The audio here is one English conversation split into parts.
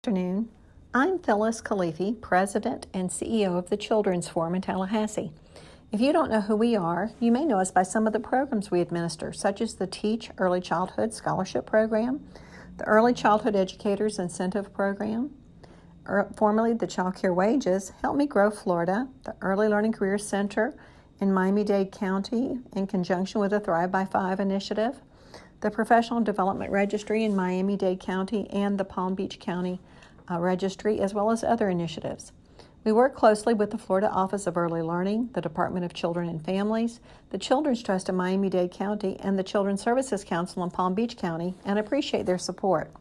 Afternoon. I'm Phyllis Khalifi, President and CEO of the Children's Forum in Tallahassee. If you don't know who we are, you may know us by some of the programs we administer, such as the Teach Early Childhood Scholarship Program, the Early Childhood Educators Incentive Program, formerly the Child Care Wages, Help Me Grow Florida, the Early Learning Career Center in Miami-Dade County in conjunction with the Thrive by Five initiative, the Professional Development Registry in Miami-Dade County and the Palm Beach County Registry, as well as other initiatives. We work closely with the Florida Office of Early Learning, the Department of Children and Families, the Children's Trust in Miami-Dade County, and the Children's Services Council in Palm Beach County, and appreciate their support.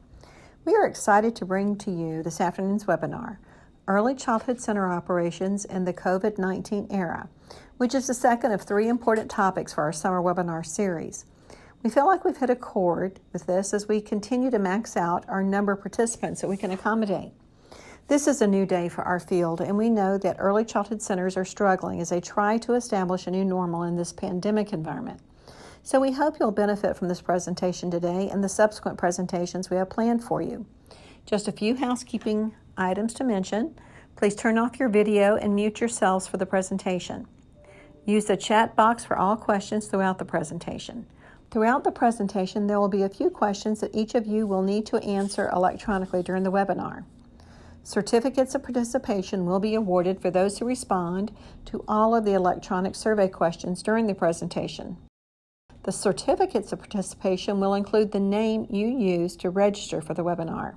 We are excited to bring to you this afternoon's webinar, Early Childhood Center Operations in the COVID-19 Era, which is the second of three important topics for our summer webinar series. We feel like we've hit a chord with this as we continue to max out our number of participants that we can accommodate. This is a new day for our field, and we know that early childhood centers are struggling as they try to establish a new normal in this pandemic environment. So we hope you'll benefit from this presentation today and the subsequent presentations we have planned for you. Just a few housekeeping items to mention. Please turn off your video and mute yourselves for the presentation. Use the chat box for all questions throughout the presentation. Throughout the presentation, there will be a few questions that each of you will need to answer electronically during the webinar. Certificates of participation will be awarded for those who respond to all of the electronic survey questions during the presentation. The certificates of participation will include the name you used to register for the webinar.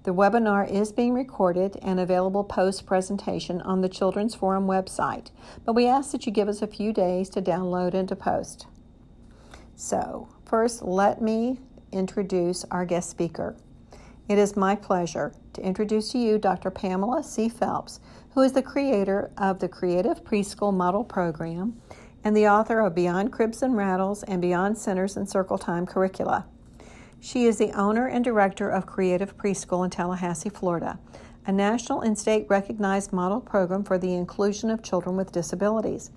The webinar is being recorded and available post-presentation on the Children's Forum website, but we ask that you give us a few days to download and to post. So, first, let me introduce our guest speaker. It is my pleasure to introduce to you Dr. Pamela C. Phelps, who is the creator of the Creative Preschool Model Program and the author of Beyond Cribs and Rattles and Beyond Centers and Circle Time curricula. She is the owner and director of Creative Preschool in Tallahassee, Florida, a national and state recognized model program for the inclusion of children with disabilities.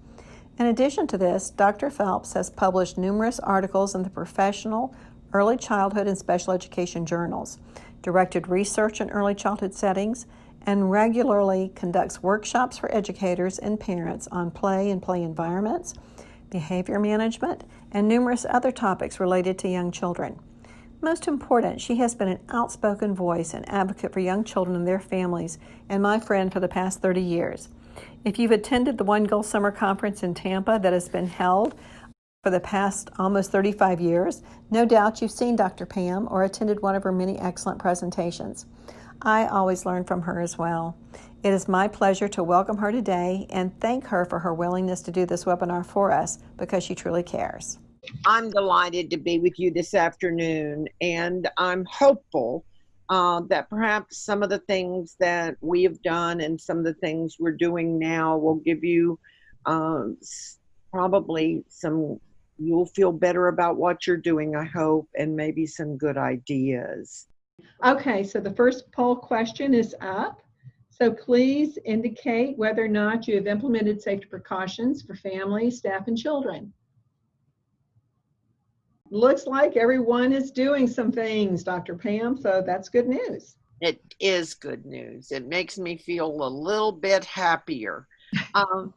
In addition to this, Dr. Phelps has published numerous articles in the professional, early childhood, and special education journals, directed research in early childhood settings, and regularly conducts workshops for educators and parents on play and play environments, behavior management, and numerous other topics related to young children. Most important, she has been an outspoken voice and advocate for young children and their families, and my friend for the past 30 years. If you've attended the One Goal Summer Conference in Tampa that has been held for the past almost 35 years, no doubt you've seen Dr. Pam or attended one of her many excellent presentations. I always learn from her as well. It is my pleasure to welcome her today and thank her for her willingness to do this webinar for us because she truly cares. I'm delighted to be with you this afternoon, and I'm hopeful that perhaps some of the things that we have done and some of the things we're doing now will give you probably you'll feel better about what you're doing, I hope, and maybe some good ideas. Okay, so the first poll question is up. So please indicate whether or not you have implemented safety precautions for families, staff, and children. Looks like everyone is doing some things, Dr. Pam, so that's good news. It is good news. It makes me feel a little bit happier. I'm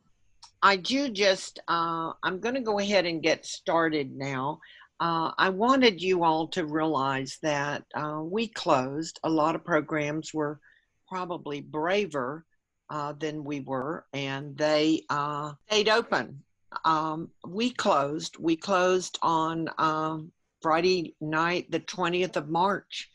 going to go ahead and get started now. I wanted you all to realize that we closed. A lot of programs were probably braver than we were, and they stayed open. We closed on Friday night, the 20th of March.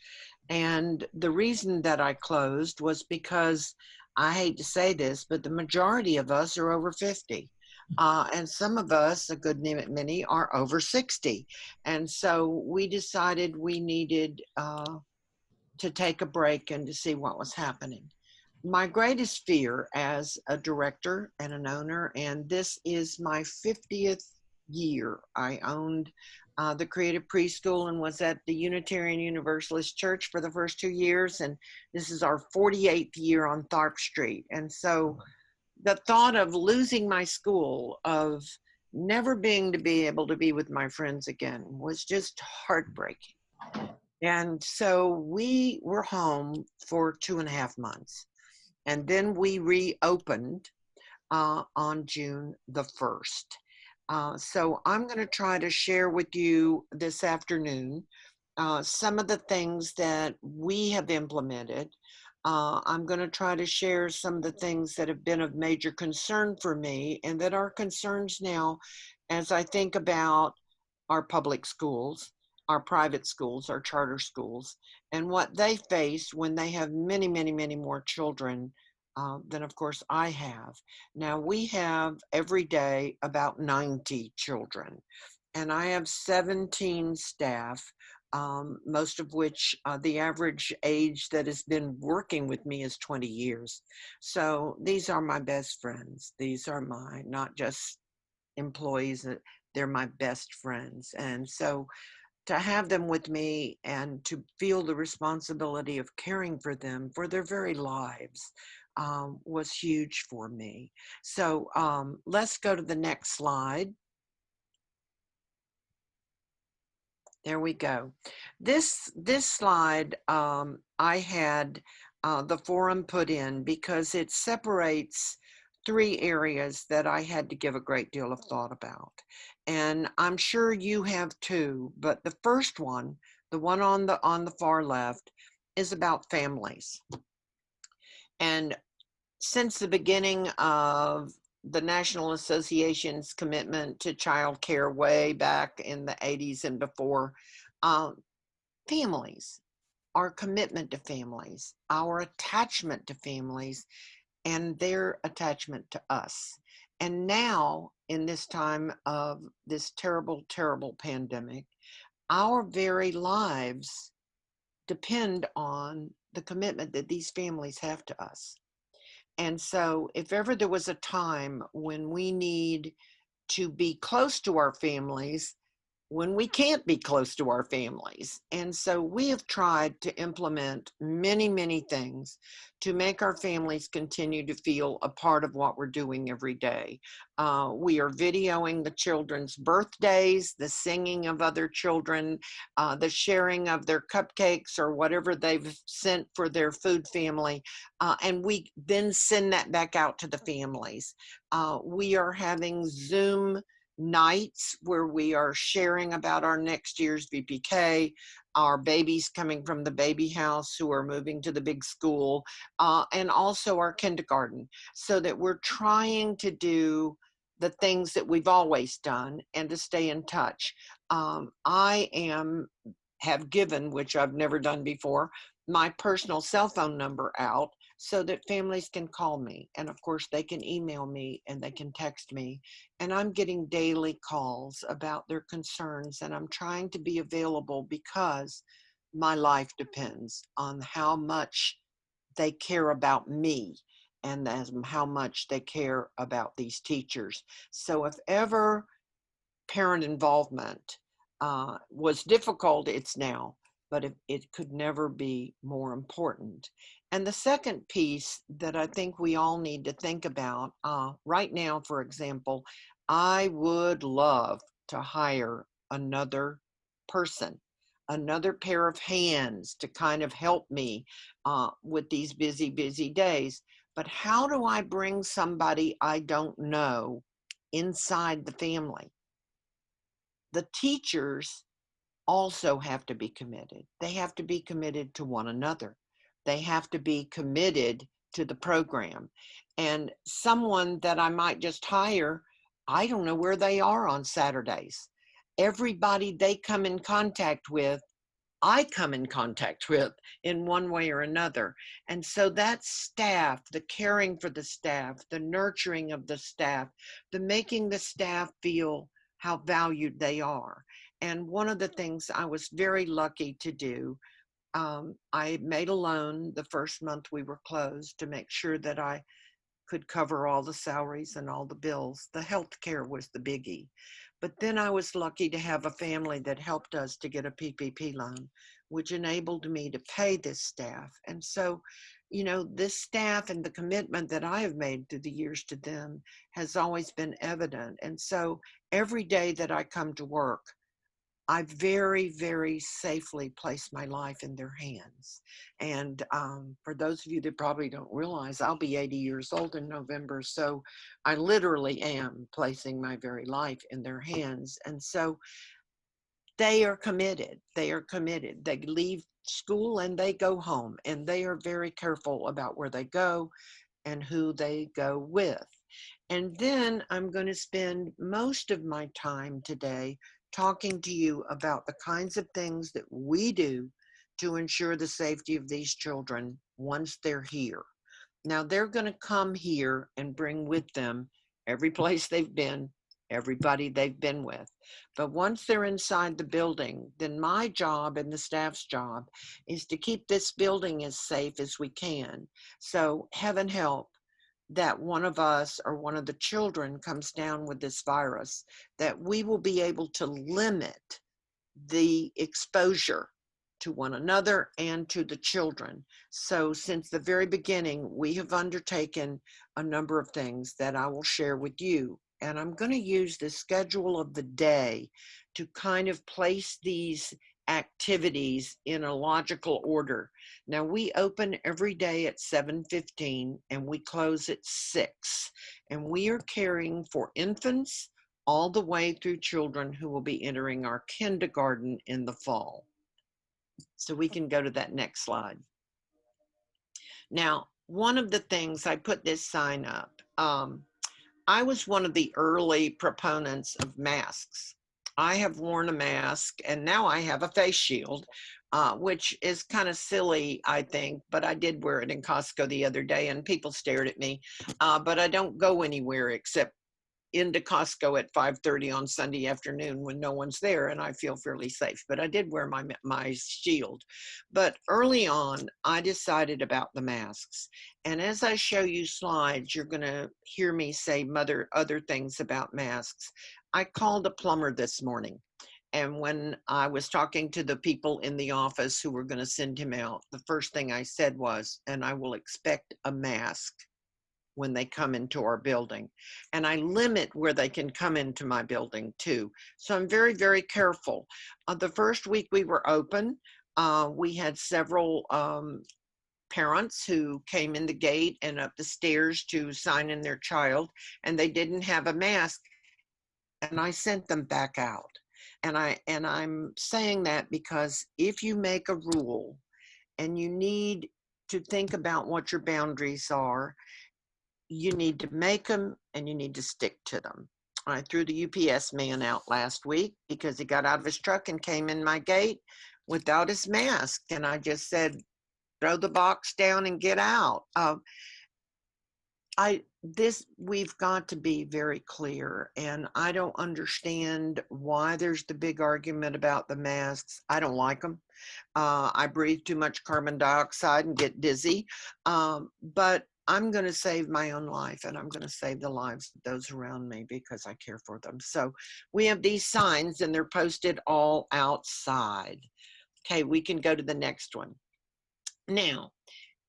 And the reason that I closed was because, I hate to say this, but the majority of us are over 50. And some of us, a good many, are over 60. And so we decided we needed to take a break and to see what was happening. My greatest fear as a director and an owner, and this is my 50th year. I owned the Creative Preschool and was at the Unitarian Universalist Church for the first 2 years, and this is our 48th year on Tharp Street. And so the thought of losing my school, of never being able to be with my friends again, was just heartbreaking. And so we were home for 2.5 months. And then we reopened on June the 1st. So I'm going to try to share with you this afternoon some of the things that we have implemented. I'm going to try to share some of the things that have been of major concern for me and that are concerns now as I think about our public schools, our private schools, our charter schools, and what they face when they have many, many, many more children than, of course, I have. Now, we have every day about 90 children, and I have 17 staff. Most of which the average age that has been working with me is 20 years. So these are my best friends. These are my, not just employees, they're my best friends. And so to have them with me and to feel the responsibility of caring for them for their very lives was huge for me. So let's go to the next slide. There we go. This slide I had the forum put in because it separates three areas that I had to give a great deal of thought about. And I'm sure you have too, but the first one, the one on the far left, is about families. And since the beginning of the National Association's commitment to child care way back in the 80s and before, families, our commitment to families, our attachment to families, and their attachment to us. And now, in this time of this terrible, terrible pandemic, our very lives depend on the commitment that these families have to us. And so, if ever there was a time when we need to be close to our families, when we can't be close to our families. And so we have tried to implement many, many things to make our families continue to feel a part of what we're doing every day. We are videoing the children's birthdays, the singing of other children, the sharing of their cupcakes or whatever they've sent for their food family. And we then send that back out to the families. We are having Zoom nights where we are sharing about our next year's VPK, our babies coming from the baby house who are moving to the big school, and also our kindergarten, so that we're trying to do the things that we've always done and to stay in touch. Have given, which I've never done before, my personal cell phone number out so that families can call me. And of course, they can email me and they can text me. And I'm getting daily calls about their concerns. And I'm trying to be available because my life depends on how much they care about me and how much they care about these teachers. So if ever parent involvement was difficult, it's now, but it could never be more important. And the second piece that I think we all need to think about right now, for example, I would love to hire another person, another pair of hands to kind of help me with these busy, busy days. But how do I bring somebody I don't know inside the family? The teachers also have to be committed. They have to be committed to one another. They have to be committed to the program. And someone that I might just hire, I don't know where they are on Saturdays. Everybody they come in contact with, I come in contact with in one way or another. And so that staff, the caring for the staff, the nurturing of the staff, the making the staff feel how valued they are. And one of the things I was very lucky to do, I made a loan the first month we were closed to make sure that I could cover all the salaries and all the bills. The health care was the biggie. But then I was lucky to have a family that helped us to get a PPP loan, which enabled me to pay this staff. And so, you know, this staff and the commitment that I have made through the years to them has always been evident. And so every day that I come to work, I very, very safely place my life in their hands. And for those of you that probably don't realize, I'll be 80 years old in November. So I literally am placing my very life in their hands. And so they are committed. They are committed. They leave school and they go home, and they are very careful about where they go and who they go with. And then I'm going to spend most of my time today talking to you about the kinds of things that we do to ensure the safety of these children once they're here. Now, they're going to come here and bring with them every place they've been, everybody they've been with. But once they're inside the building, then my job and the staff's job is to keep this building as safe as we can. So, heaven help that one of us or one of the children comes down with this virus, that we will be able to limit the exposure to one another and to the children. So since the very beginning, we have undertaken a number of things that I will share with you. And I'm going to use the schedule of the day to kind of place these activities in a logical order. Now, we open every day at 7:15 and we close at 6. And we are caring for infants all the way through children who will be entering our kindergarten in the fall. So we can go to that next slide. Now, one of the things, I put this sign up. I was one of the early proponents of masks. I have worn a mask and now I have a face shield, which is kind of silly, I think, but I did wear it in Costco the other day and people stared at me, but I don't go anywhere except into Costco at 5:30 on Sunday afternoon when no one's there, and I feel fairly safe. But I did wear my shield. But early on, I decided about the masks. And as I show you slides, you're going to hear me say other things about masks. I called a plumber this morning. And when I was talking to the people in the office who were going to send him out, the first thing I said was, and I will expect a mask when they come into our building. And I limit where they can come into my building too. So I'm very, very careful. The first week we were open, we had several parents who came in the gate and up the stairs to sign in their child, and they didn't have a mask, and I sent them back out. And I'm saying that because if you make a rule and you need to think about what your boundaries are, you need to make them and you need to stick to them. I threw the UPS man out last week because he got out of his truck and came in my gate without his mask. And I just said, throw the box down and get out. We've got to be very clear, and I don't understand why there's the big argument about the masks. I don't like them. I breathe too much carbon dioxide and get dizzy. But I'm going to save my own life, and I'm going to save the lives of those around me because I care for them. So we have these signs, and they're posted all outside. Okay, we can go to the next one. Now,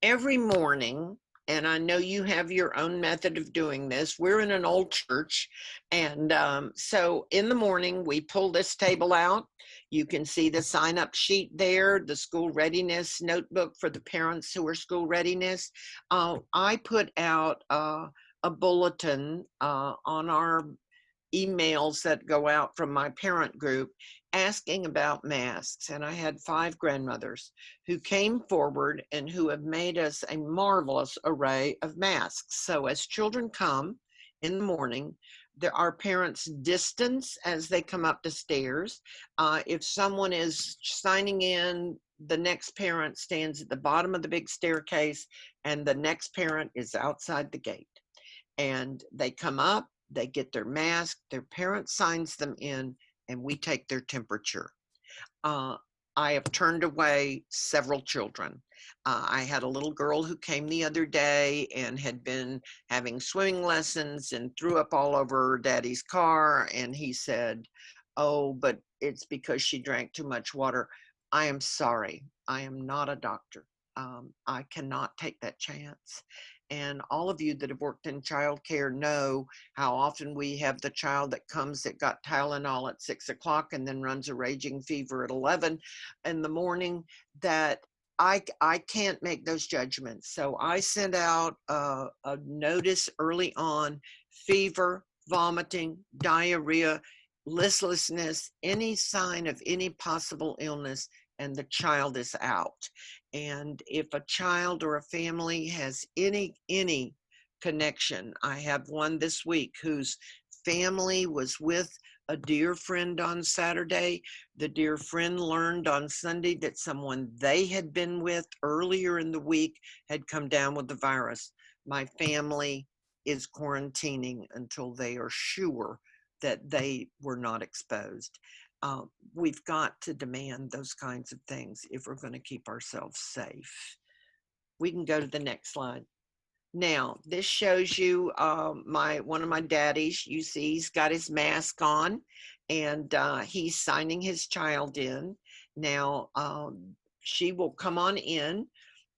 every morning, and I know you have your own method of doing this. We're in an old church, and so in the morning, we pull this table out. You can see the sign-up sheet there, the school readiness notebook for the parents who are school readiness. I put out a bulletin on our emails that go out from my parent group asking about masks. And I had 5 grandmothers who came forward and who have made us a marvelous array of masks. So as children come in the morning, our parents distance as they come up the stairs. If someone is signing in, the next parent stands at the bottom of the big staircase and the next parent is outside the gate. And they come up, they get their mask, their parent signs them in, and we take their temperature. I have turned away several children. I had a little girl who came the other day and had been having swimming lessons and threw up all over her daddy's car. And he said, oh, but it's because she drank too much water. I am sorry. I am not a doctor. I cannot take that chance. And all of you that have worked in childcare know how often we have the child that comes that got Tylenol at 6 o'clock and then runs a raging fever at 11 in the morning, that I can't make those judgments. So I sent out a notice early on: fever, vomiting, diarrhea, listlessness, any sign of any possible illness, and the child is out. And if a child or a family has any connection, I have one this week whose family was with a dear friend on Saturday. The dear friend learned on Sunday that someone they had been with earlier in the week had come down with the virus. My family is quarantining until they are sure that they were not exposed. We've got to demand those kinds of things if we're going to keep ourselves safe. We can go to the next slide. Now, this shows you one of my daddies. You see, he's got his mask on, and he's signing his child in. Now, she will come on in.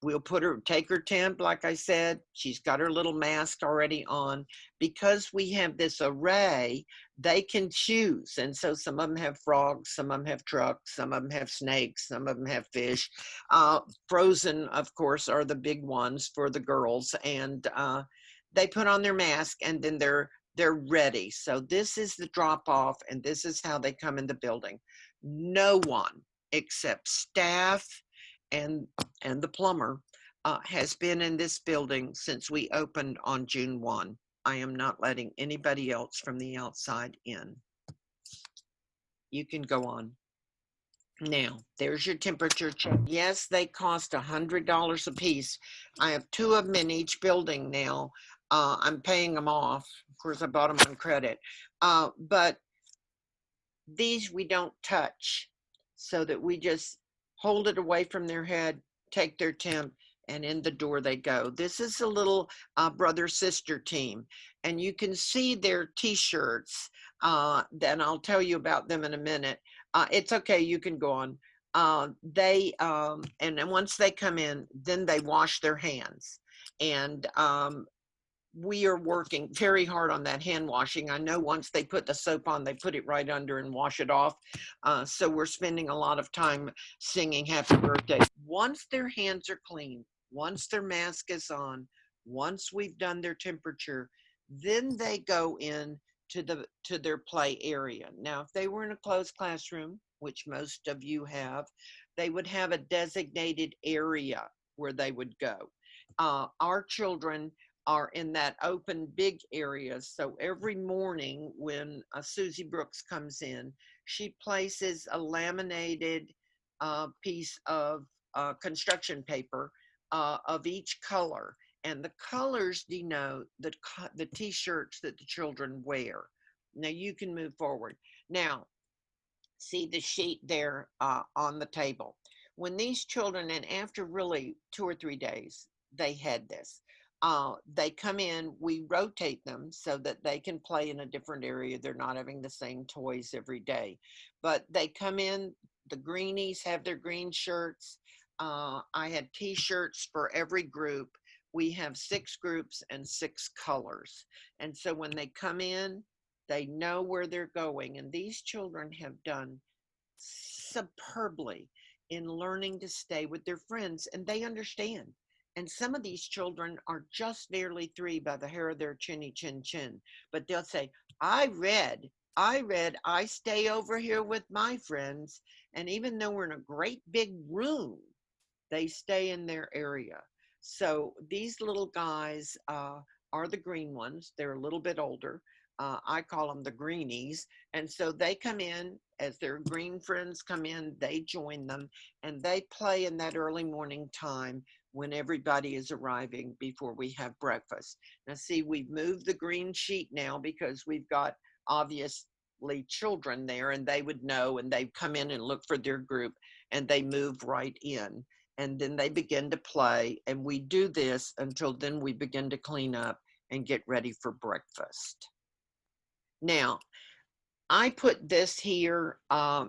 We'll take her temp, like I said. She's got her little mask already on. Because we have this array, they can choose. And so some of them have frogs, some of them have trucks, some of them have snakes, some of them have fish. Frozen, of course, are the big ones for the girls. And they put on their mask, and then they're ready. So this is the drop off, and this is how they come in the building. No one except staff and the plumber has been in this building since we opened on June 1. I am not letting anybody else from the outside in. You can go on. Now, there's your temperature check. Yes, they cost $100 a piece. I have 2 of them in each building now. I'm paying them off. Of course, I bought them on credit. But these we don't touch, so that we just hold it away from their head, take their temp, and in the door they go. This is a little brother-sister team, and you can see their t-shirts. Then I'll tell you about them in a minute. It's okay, you can go on. And then once they come in, then they wash their hands. And we are working very hard on that hand washing. I know once they put the soap on, they put it right under and wash it off. So we're spending a lot of time singing happy birthday. Once their hands are clean, once their mask is on, once we've done their temperature, then they go in to their play area. Now, if they were in a closed classroom, which most of you have, they would have a designated area where they would go. Our children are in that open big area. So every morning when Susie Brooks comes in, she places a laminated piece of construction paper of each color. And the colors denote the t-shirts that the children wear. Now you can move forward. Now, see the sheet there on the table. When these children, and after really 2 or 3 days, they had this. They come in, we rotate them so that they can play in a different area. They're not having the same toys every day. But they come in, the greenies have their green shirts. I had t-shirts for every group. We have 6 groups and 6 colors. And so when they come in, they know where they're going. And these children have done superbly in learning to stay with their friends, and they understand. And some of these children are just barely 3 by the hair of their chinny chin chin. But they'll say, I read, I stay over here with my friends. And even though we're in a great big room, they stay in their area. So these little guys are the green ones. They're a little bit older. I call them the greenies. And so they come in, as their green friends come in, they join them, and they play in that early morning time when everybody is arriving before we have breakfast. Now see, we've moved the green sheet now because we've got obviously children there, and they would know, and they come in and look for their group, and they move right in. And then they begin to play, and we do this until then we begin to clean up and get ready for breakfast. Now, I put this here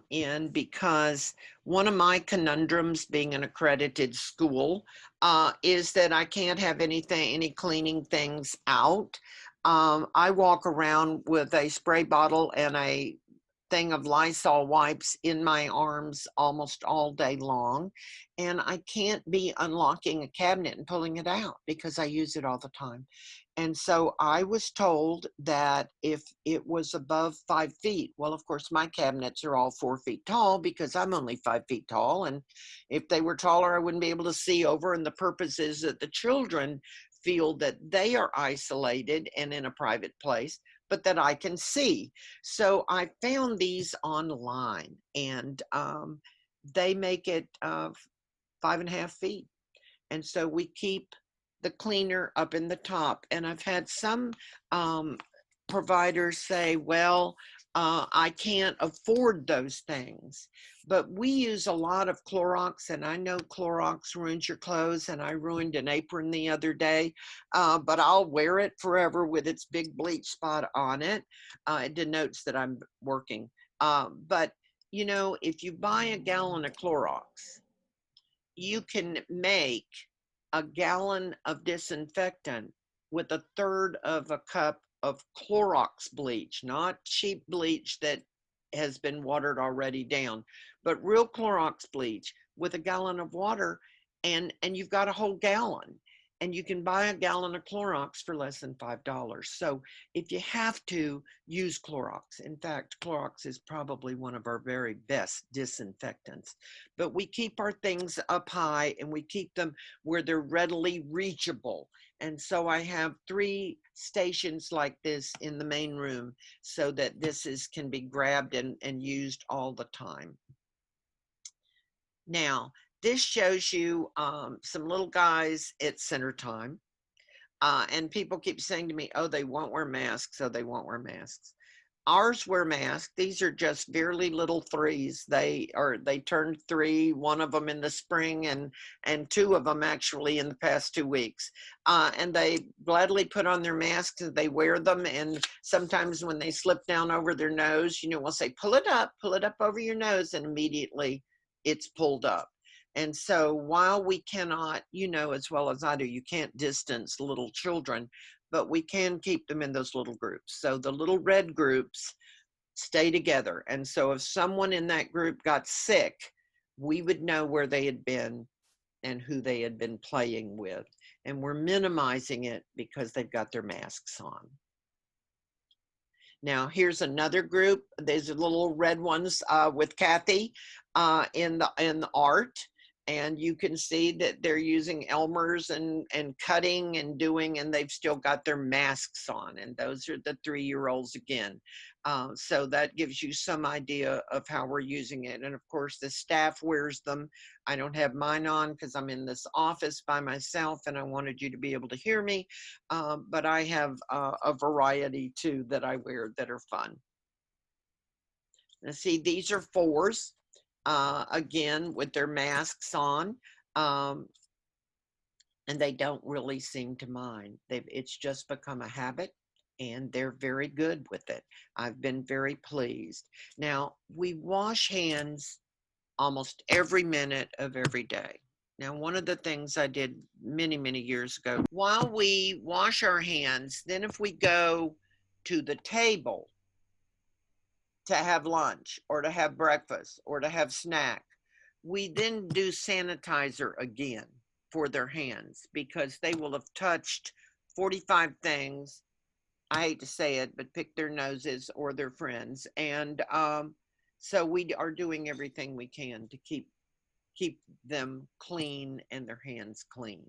in because one of my conundrums being an accredited school is that I can't have any cleaning things out. I walk around with a spray bottle and a thing of Lysol wipes in my arms almost all day long. And I can't be unlocking a cabinet and pulling it out because I use it all the time. And so I was told that if it was above 5 feet, well, of course, my cabinets are all 4 feet tall because I'm only 5 feet tall. And if they were taller, I wouldn't be able to see over. And the purpose is that the children feel that they are isolated and in a private place, but that I can see. So I found these online, and they make it 5.5 feet. And so we keep the cleaner up in the top. And I've had some providers say, well, I can't afford those things. But we use a lot of Clorox, and I know Clorox ruins your clothes, and I ruined an apron the other day, but I'll wear it forever with its big bleach spot on it. It denotes that I'm working. But, you know, if you buy a gallon of Clorox, you can make a gallon of disinfectant with a third of a cup of Clorox bleach, not cheap bleach that has been watered already down, but real Clorox bleach with a gallon of water, and you've got a whole gallon. And you can buy a gallon of Clorox for less than $5. So if you have to, use Clorox. In fact, Clorox is probably one of our very best disinfectants. But we keep our things up high, and we keep them where they're readily reachable. And so I have 3 stations like this in the main room so that can be grabbed and used all the time. Now, this shows you some little guys at center time. And people keep saying to me, oh, they won't wear masks. Oh, they won't wear masks. Ours wear masks. These are just very little 3s. They turned 3, one of them in the spring, and 2 of them actually in the past 2 weeks. And they gladly put on their masks and they wear them. And sometimes when they slip down over their nose, you know, we'll say, pull it up over your nose, and immediately it's pulled up. And so while we cannot, you know, as well as I do, you can't distance little children, but we can keep them in those little groups. So the little red groups stay together. And so if someone in that group got sick, we would know where they had been and who they had been playing with. And we're minimizing it because they've got their masks on. Now, here's another group. There's little red ones with Kathy in the art. And you can see that they're using Elmer's and cutting and doing, and they've still got their masks on. And those are the 3-year-olds again. So that gives you some idea of how we're using it. And of course, the staff wears them. I don't have mine on because I'm in this office by myself and I wanted you to be able to hear me. But I have a variety too that I wear that are fun. Now see, these are 4s. Again, with their masks on, and they don't really seem to mind. It's just become a habit, and they're very good with it. I've been very pleased. Now, we wash hands almost every minute of every day. Now, one of the things I did many, many years ago, while we wash our hands, then if we go to the table to have lunch or to have breakfast or to have snack, we then do sanitizer again for their hands because they will have touched 45 things. I hate to say it, but pick their noses or their friends. And so we are doing everything we can to keep them clean and their hands clean.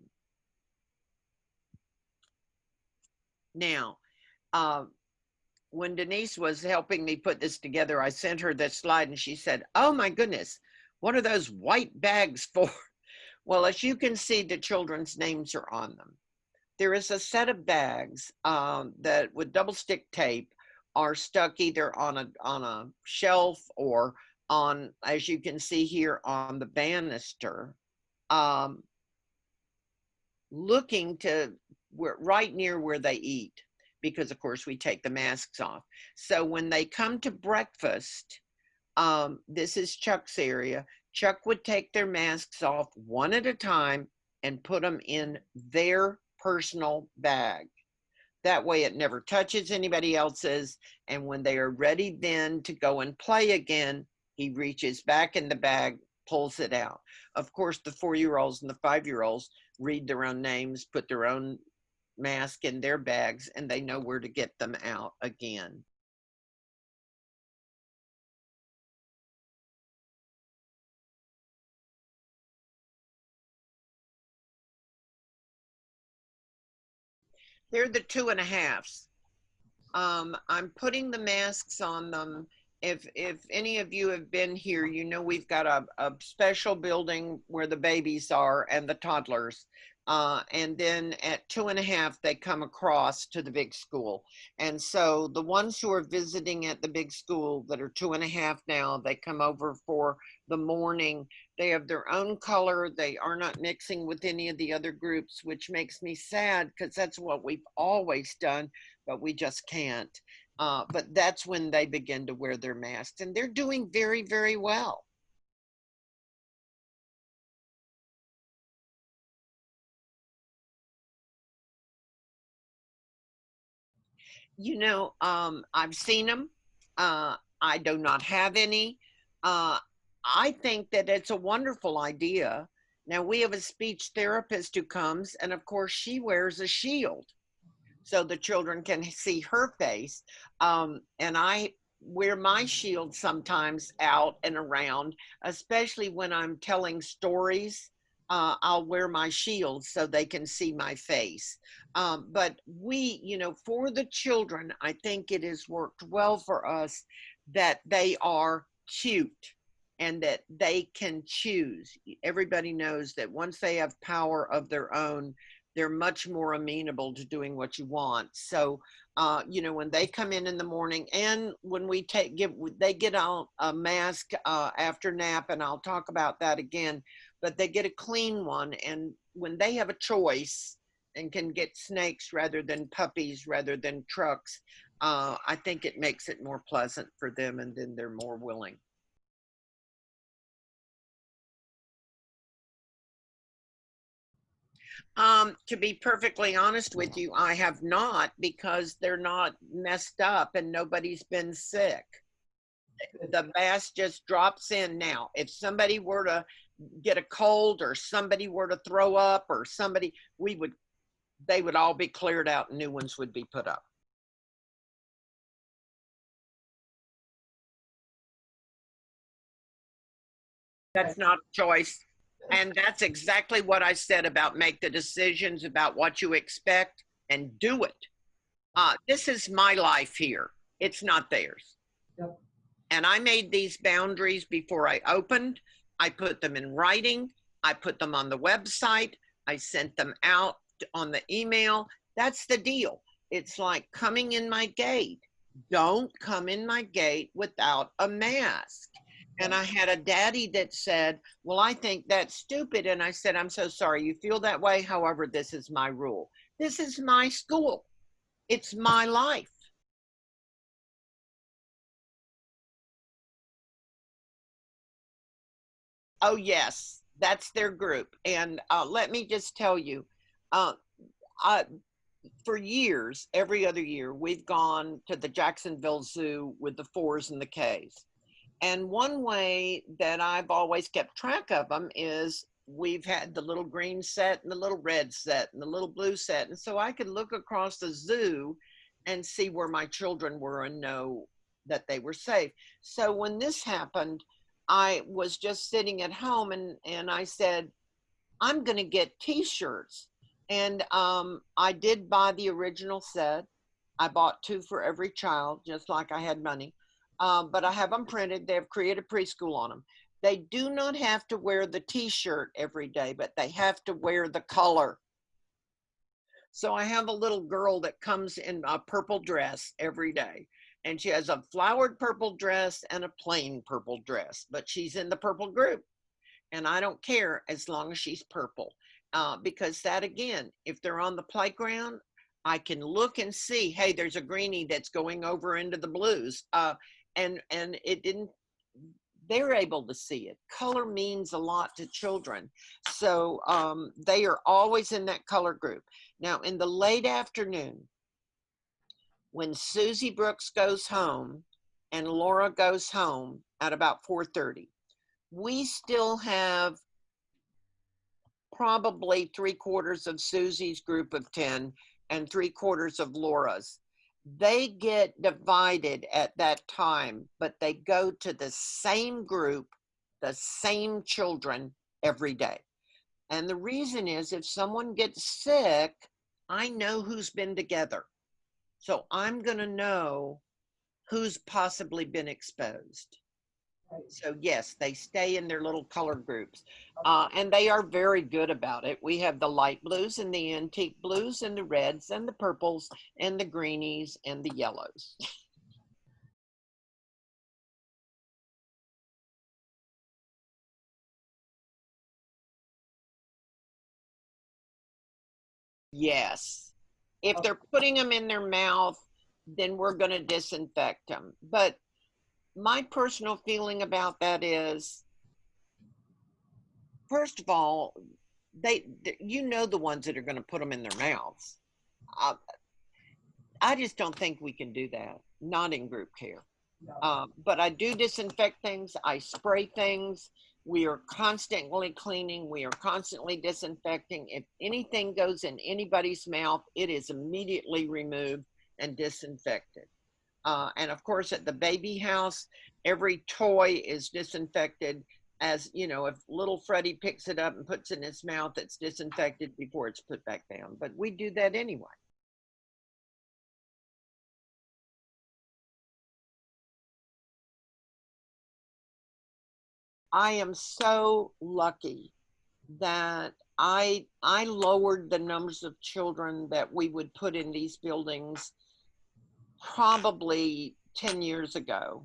Now, when Denise was helping me put this together, I sent her this slide and she said, oh my goodness, what are those white bags for? Well, as you can see, the children's names are on them. There is a set of bags that with double stick tape are stuck either on a shelf or on, as you can see here, on the banister, looking to right near where they eat. because of course we take the masks off. So when they come to breakfast, this is Chuck's area. Chuck would take their masks off one at a time and put them in their personal bag. That way it never touches anybody else's. And when they are ready then to go and play again, he reaches back in the bag, pulls it out. Of course, the 4-year-olds and the 5-year-olds read their own names, put their own mask in their bags, and they know where to get them out again. They're the 2.5s. I'm putting the masks on them. If any of you have been here, you know we've got a special building where the babies are and the toddlers. And then at 2.5, they come across to the big school. And so the ones who are visiting at the big school that are 2.5 now, they come over for the morning. They have their own color. They are not mixing with any of the other groups, which makes me sad because that's what we've always done, but we just can't. But that's when they begin to wear their masks, and they're doing very, very well. You know, I've seen them. I do not have any. Uh, I think that it's a wonderful idea. Now, we have a speech therapist who comes, and of course, she wears a shield so the children can see her face. And I wear my shield sometimes out and around, especially when I'm telling stories. I'll wear my shield so they can see my face. But we, you know, for the children, I think it has worked well for us that they are cute and that they can choose. Everybody knows that once they have power of their own, they're much more amenable to doing what you want. So, you know, when they come in the morning, and when we they get out a mask after nap, and I'll talk about that again, but they get a clean one. And when they have a choice and can get snakes rather than puppies, rather than trucks, I think it makes it more pleasant for them, and then they're more willing. To be perfectly honest with you, I have not, because they're not messed up and nobody's been sick. The mask just drops in now. If somebody were to get a cold or somebody were to throw up or somebody, they would all be cleared out and new ones would be put up. That's not a choice. And that's exactly what I said about make the decisions about what you expect and do it. This is my life here. It's not theirs. Yep. And I made these boundaries before I opened. I put them in writing. I put them on the website. I sent them out on the email. That's the deal. It's like coming in my gate. Don't come in my gate without a mask. And I had a daddy that said, well, I think that's stupid. And I said, I'm so sorry you feel that way. However, this is my rule. This is my school. It's my life. Oh, yes, that's their group. And let me just tell you, uh, I, for years, every other year, we've gone to the Jacksonville Zoo with the 4s and the Ks. And one way that I've always kept track of them is we've had the little green set and the little red set and the little blue set. And so I could look across the zoo and see where my children were and know that they were safe. So when this happened, I was just sitting at home and I said, I'm going to get t-shirts. And I did buy the original set. I bought 2 for every child, just like I had money. But I have them printed. They have Creative Preschool on them. They do not have to wear the t-shirt every day, but they have to wear the color. So I have a little girl that comes in a purple dress every day. And she has a flowered purple dress and a plain purple dress, but she's in the purple group. And I don't care as long as she's purple. Because that, again, if they're on the playground, I can look and see, hey, there's a greenie that's going over into the blues. And it didn't, they're able to see it. Color means a lot to children. So they are always in that color group. Now, in the late afternoon, when Susie Brooks goes home and Laura goes home at about 4:30, we still have probably 3/4 of Susie's group of 10 and 3/4 of Laura's. They get divided at that time, but they go to the same group, the same children every day. And the reason is if someone gets sick, I know who's been together. So I'm going to know who's possibly been exposed. So yes, they stay in their little color groups, and they are very good about it. We have the light blues and the antique blues and the reds and the purples and the greenies and the yellows. Yes. If they're putting them in their mouth, then we're going to disinfect them. But my personal feeling about that is, first of all, you know the ones that are going to put them in their mouths. Uh, I just don't think we can do that, not in group care. But I do disinfect things. I spray things. We are constantly cleaning. We are constantly disinfecting. If anything goes in anybody's mouth, it is immediately removed and disinfected. And of course, at the baby house, every toy is disinfected. As you know, if little Freddie picks it up and puts it in his mouth, it's disinfected before it's put back down. But we do that anyway. I am so lucky that I lowered the numbers of children that we would put in these buildings probably 10 years ago,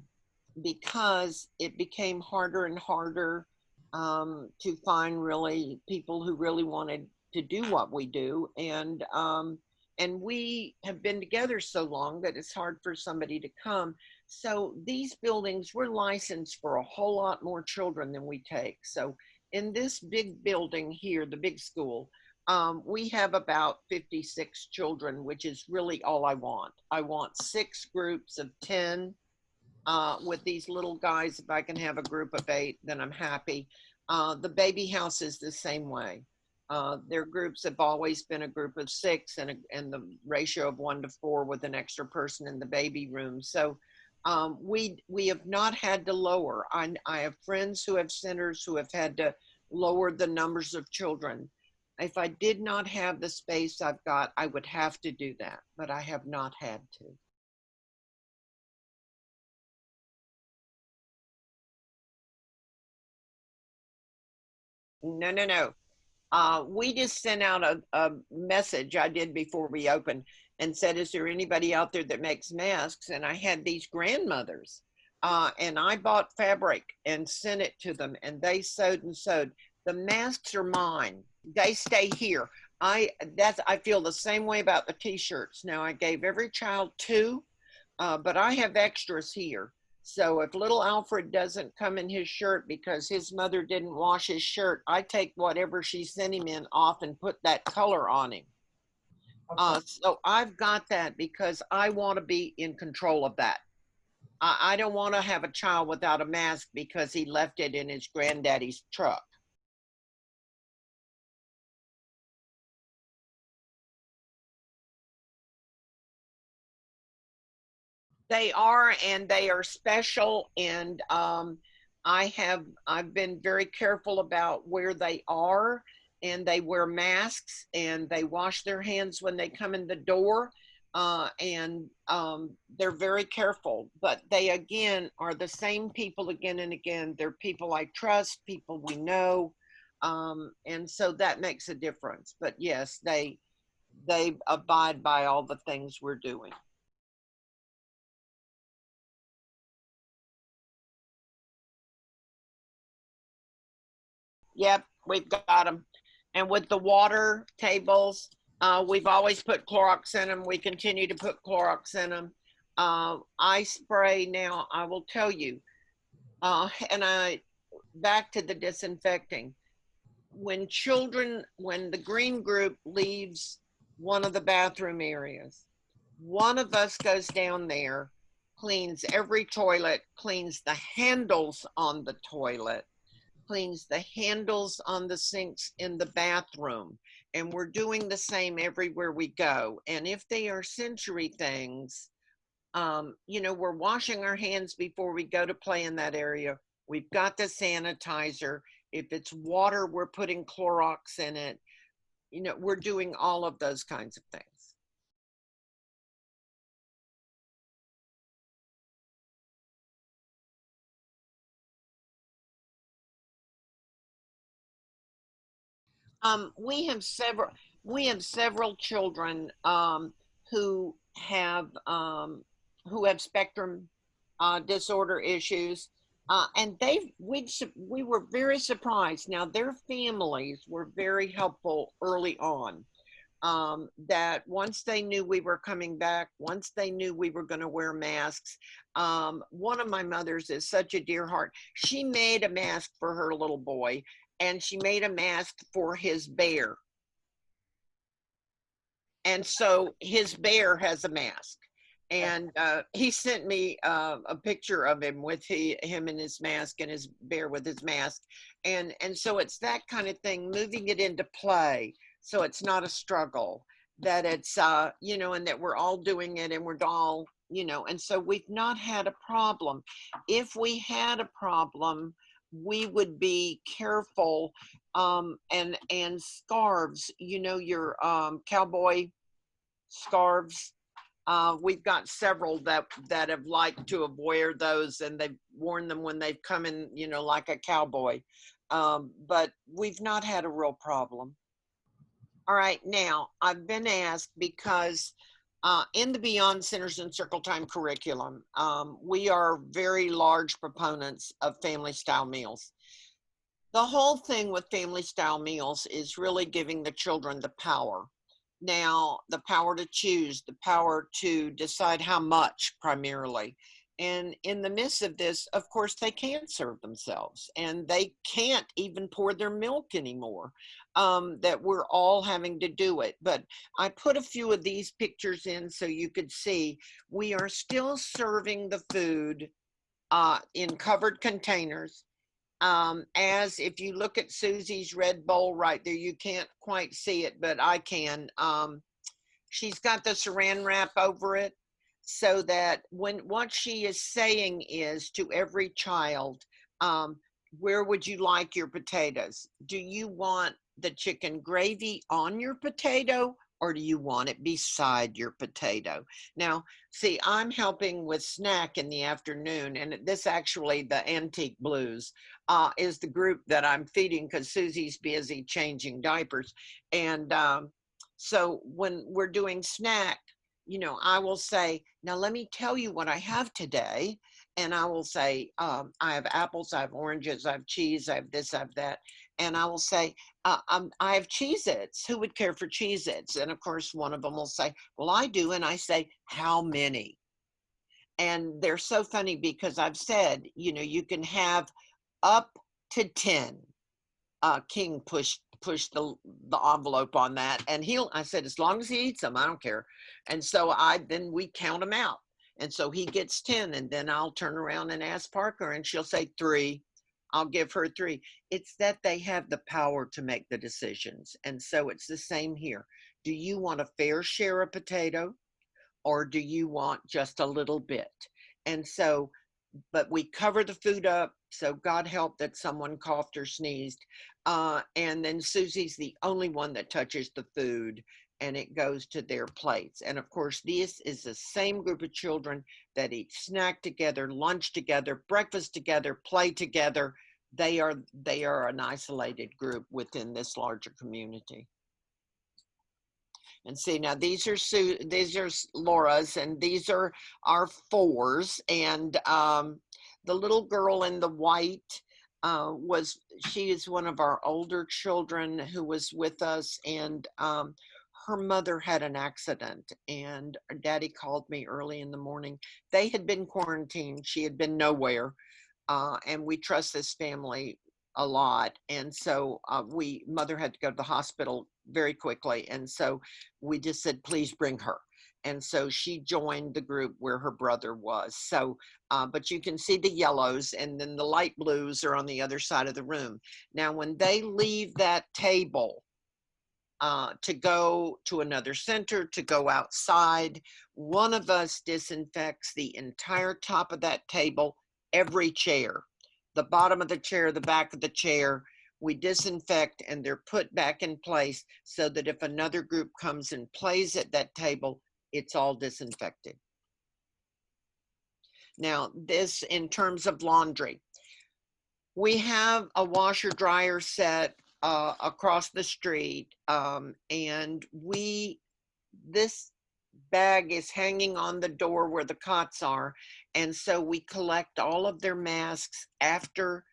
because it became harder and harder to find really people who really wanted to do what we do. And we have been together so long that it's hard for somebody to come. So these buildings, we're licensed for a whole lot more children than we take. So in this big building here, the big school, we have about 56 children, which is really all I want. I want 6 groups of 10 with these little guys. If I can have a group of 8, then I'm happy. The baby house is the same way. Their groups have always been a group of 6 and the ratio of 1 to 4 with an extra person in the baby room. So we have not had to lower. I have friends who have centers who have had to lower the numbers of children. If I did not have the space I've got, I would have to do that, but I have not had to. No, no, no. We just sent out a message I did before we opened and said, is there anybody out there that makes masks? And I had these grandmothers, and I bought fabric and sent it to them, and they sewed and sewed. The masks are mine. They stay here. I feel the same way about the t-shirts. Now I gave every child 2, but I have extras here. So if little Alfred doesn't come in his shirt because his mother didn't wash his shirt, I take whatever she sent him in off and put that color on him. So I've got that because I want to be in control of that. I don't want to have a child without a mask because he left it in his granddaddy's truck. They are, and they are special. And I've been very careful about where they are, and they wear masks and they wash their hands when they come in the door. And they're very careful, but they again are the same people again and again. They're people I trust, people we know, and so that makes a difference. But yes, they abide by all the things we're doing. Yep, we've got them. And with the water tables, We've always put Clorox in them. We continue to put Clorox in them. I spray now, I will tell you, back to the disinfecting. When the green group leaves one of the bathroom areas, one of us goes down there, cleans every toilet, cleans the handles on the toilet, cleans the handles on the sinks in the bathroom. And we're doing the same everywhere we go. And if they are sensory things, we're washing our hands before we go to play in that area. We've got the sanitizer. If it's water, we're putting Clorox in it. We're doing all of those kinds of things. We have several children who have spectrum disorder issues, and we were very surprised. Now their families were very helpful early on. That once they knew we were coming back, once they knew we were going to wear masks, one of my mothers is such a dear heart. She made a mask for her little boy, and she made a mask for his bear. And so his bear has a mask. And he sent me a picture of him with him in his mask and his bear with his mask. And so it's that kind of thing, moving it into play. So it's not a struggle, that it's, and that we're all doing it and we're all, and so we've not had a problem. If we had a problem, we would be careful. And scarves, your cowboy scarves. We've got several that have liked to have wear those, and they've worn them when they've come in, like a cowboy. But we've not had a real problem. All right, now I've been asked because in the Beyond Centers and Circle Time curriculum, we are very large proponents of family style meals. The whole thing with family style meals is really giving the children the power. Now, the power to choose, the power to decide how much primarily. And in the midst of this, of course, they can't serve themselves and they can't even pour their milk anymore, that we're all having to do it. But I put a few of these pictures in so you could see we are still serving the food in covered containers. As if you look at Susie's red bowl right there, you can't quite see it, but I can. She's got the saran wrap over it so that what she is saying is to every child, where would you like your potatoes? Do you want the chicken gravy on your potato, or do you want it beside your potato? Now, see, I'm helping with snack in the afternoon, and this actually, the Antique Blues, is the group that I'm feeding because Susie's busy changing diapers. And so when we're doing snack, I will say, now let me tell you what I have today. And I will say, I have apples, I have oranges, I have cheese, I have this, I have that. And I will say, I have Cheez-Its. Who would care for Cheez-Its? And of course, one of them will say, well, I do. And I say, how many? And they're so funny because I've said, you can have up to 10. King pushed the envelope on that, and I said, as long as he eats them, I don't care. And so then we count them out, and so he gets 10, and then I'll turn around and ask Parker, and she'll say 3. I'll give her 3. It's that they have the power to make the decisions. And so it's the same here. Do you want a fair share of potato, or do you want just a little bit? And so, but we cover the food up. So God help that someone coughed or sneezed. And then Susie's the only one that touches the food, and it goes to their plates. And of course, this is the same group of children that eat snack together, lunch together, breakfast together, play together. They are an isolated group within this larger community. And see, now these are Laura's, and these are our 4s. And the little girl in the white she is one of our older children who was with us, and her mother had an accident, and Daddy called me early in the morning. They had been quarantined. She had been nowhere. And we trust this family a lot. And so mother had to go to the hospital very quickly. And so we just said, please bring her. And so she joined the group where her brother was. So, but you can see the yellows, and then the light blues are on the other side of the room. Now, when they leave that table, to go to another center, to go outside, one of us disinfects the entire top of that table, every chair, the bottom of the chair, the back of the chair. We disinfect, and they're put back in place so that if another group comes and plays at that table, it's all disinfected. Now, this in terms of laundry. We have a washer dryer set across the street, and this bag is hanging on the door where the cots are, and so we collect all of their masks after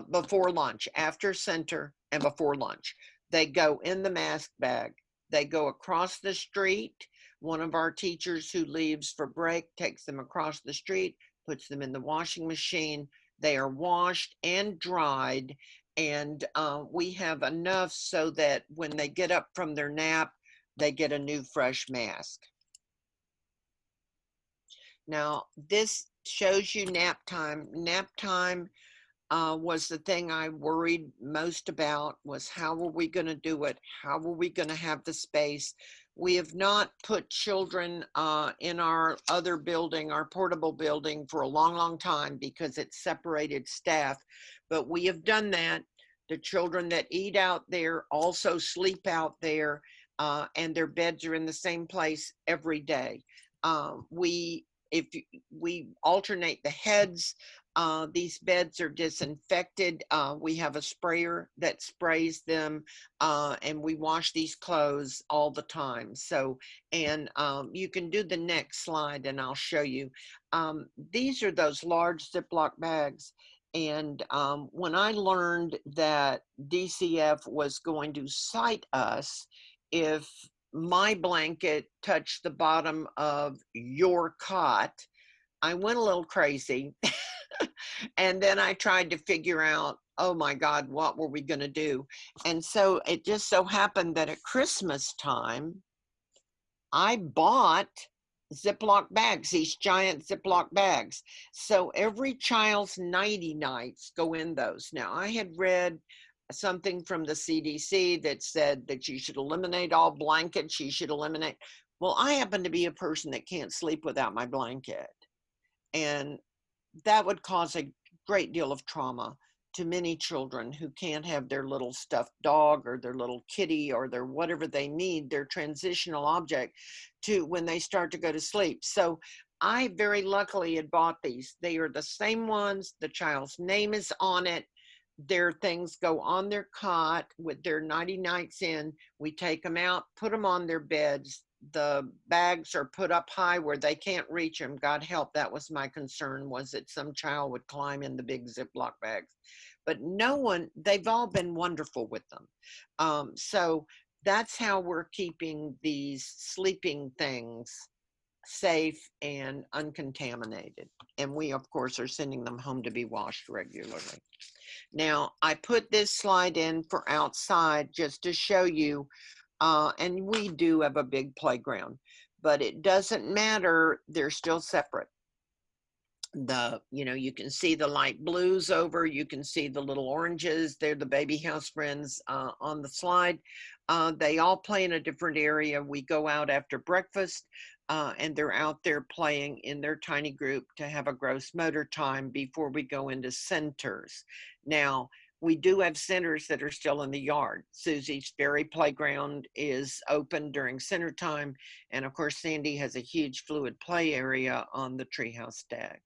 before lunch, after center and before lunch. They go in the mask bag. They go across the street. One of our teachers who leaves for break takes them across the street, puts them in the washing machine. They are washed and dried, and we have enough so that when they get up from their nap, they get a new fresh mask. Now, this shows you nap time. Nap time was the thing I worried most about, was how are we going to do it? How are we going to have the space? We have not put children in our other building, our portable building, for a long, long time because it's separated staff. But we have done that. The children that eat out there also sleep out there, and their beds are in the same place every day. We alternate the heads. These beds are disinfected. We have a sprayer that sprays them, and we wash these clothes all the time. So, and you can do the next slide and I'll show you. These are those large Ziploc bags. And when I learned that DCF was going to cite us if my blanket touched the bottom of your cot, I went a little crazy. And then I tried to figure out, oh my God, what were we going to do? And so it just so happened that at Christmas time, I bought Ziploc bags, these giant Ziploc bags. So every child's nighty nights go in those. Now, I had read something from the CDC that said that you should eliminate all blankets, you should eliminate. Well, I happen to be a person that can't sleep without my blanket. And that would cause a great deal of trauma to many children who can't have their little stuffed dog or their little kitty or their whatever they need, their transitional object, to when they start to go to sleep. So I very luckily had bought these. They are the same ones. The child's name is on it. Their things go on their cot with their nighty nights in. We take them out, put them on their beds. The bags are put up high where they can't reach them. God help, that was my concern, was that some child would climb in the big Ziploc bags. But no one, they've all been wonderful with them. So that's how we're keeping these sleeping things safe and uncontaminated. And we, of course, are sending them home to be washed regularly. Now, I put this slide in for outside just to show you, and we do have a big playground, but it doesn't matter, they're still separate. You can see the light blues over, you can see the little oranges, they're the baby house friends on the slide. They all play in a different area. We go out after breakfast, and they're out there playing in their tiny group to have a gross motor time before we go into centers. Now, we do have centers that are still in the yard. Susie's Ferry Playground is open during center time. And of course, Sandy has a huge fluid play area on the treehouse deck.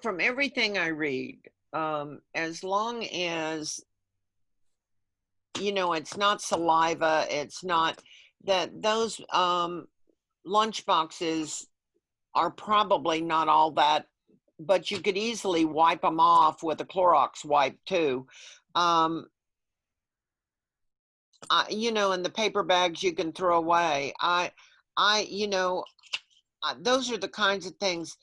From everything I read, as long as you know, it's not saliva. It's not that those lunch boxes are probably not all that, but you could easily wipe them off with a Clorox wipe too. You know, and the paper bags you can throw away. You know, those are the kinds of things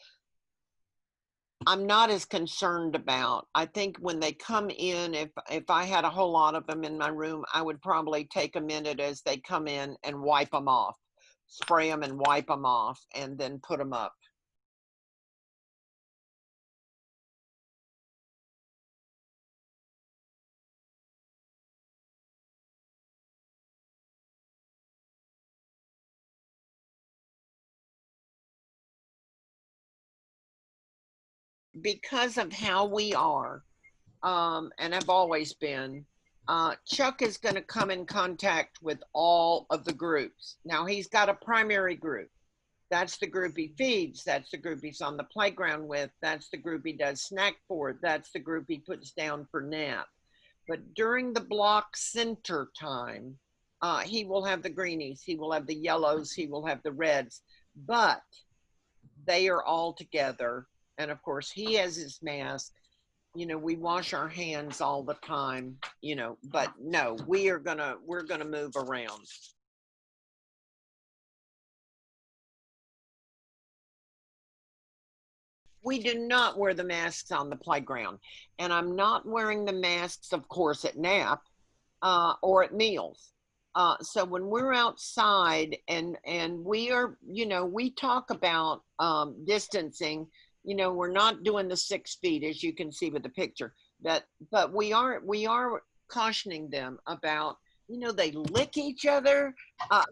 I'm not as concerned about. I think when they come in, if I had a whole lot of them in my room, I would probably take a minute as they come in and wipe them off, spray them and wipe them off, and then put them up. Because of how we are, and have always been, Chuck is going to come in contact with all of the groups. Now he's got a primary group. That's the group he feeds. That's the group he's on the playground with. That's the group he does snack for. That's the group he puts down for nap. But during the block center time, he will have the greenies, he will have the yellows, he will have the reds, but they are all together. And of course, he has his mask. You know, we wash our hands all the time, you know, but no, we're gonna move around. We do not wear the masks on the playground. And I'm not wearing the masks, of course, at nap or at meals. So when we're outside and we are, you know, we talk about distancing, you know, we're not doing the 6 feet as you can see with the picture, but we are cautioning them about, you know, they lick each other. Uh,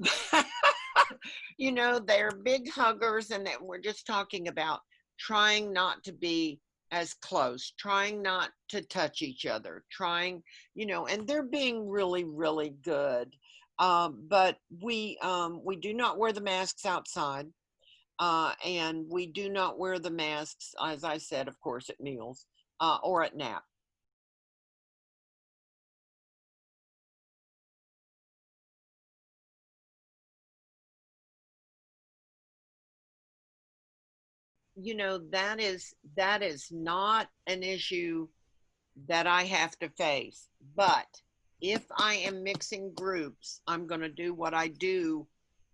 you know, they're big huggers, and that we're just talking about trying not to be as close, trying not to touch each other, trying, you know, and they're being really, really good. But we do not wear the masks outside, and we do not wear the masks, as I said, of course, at meals or at nap. You know, that is not an issue that I have to face. But if I am mixing groups, I'm going to do what I do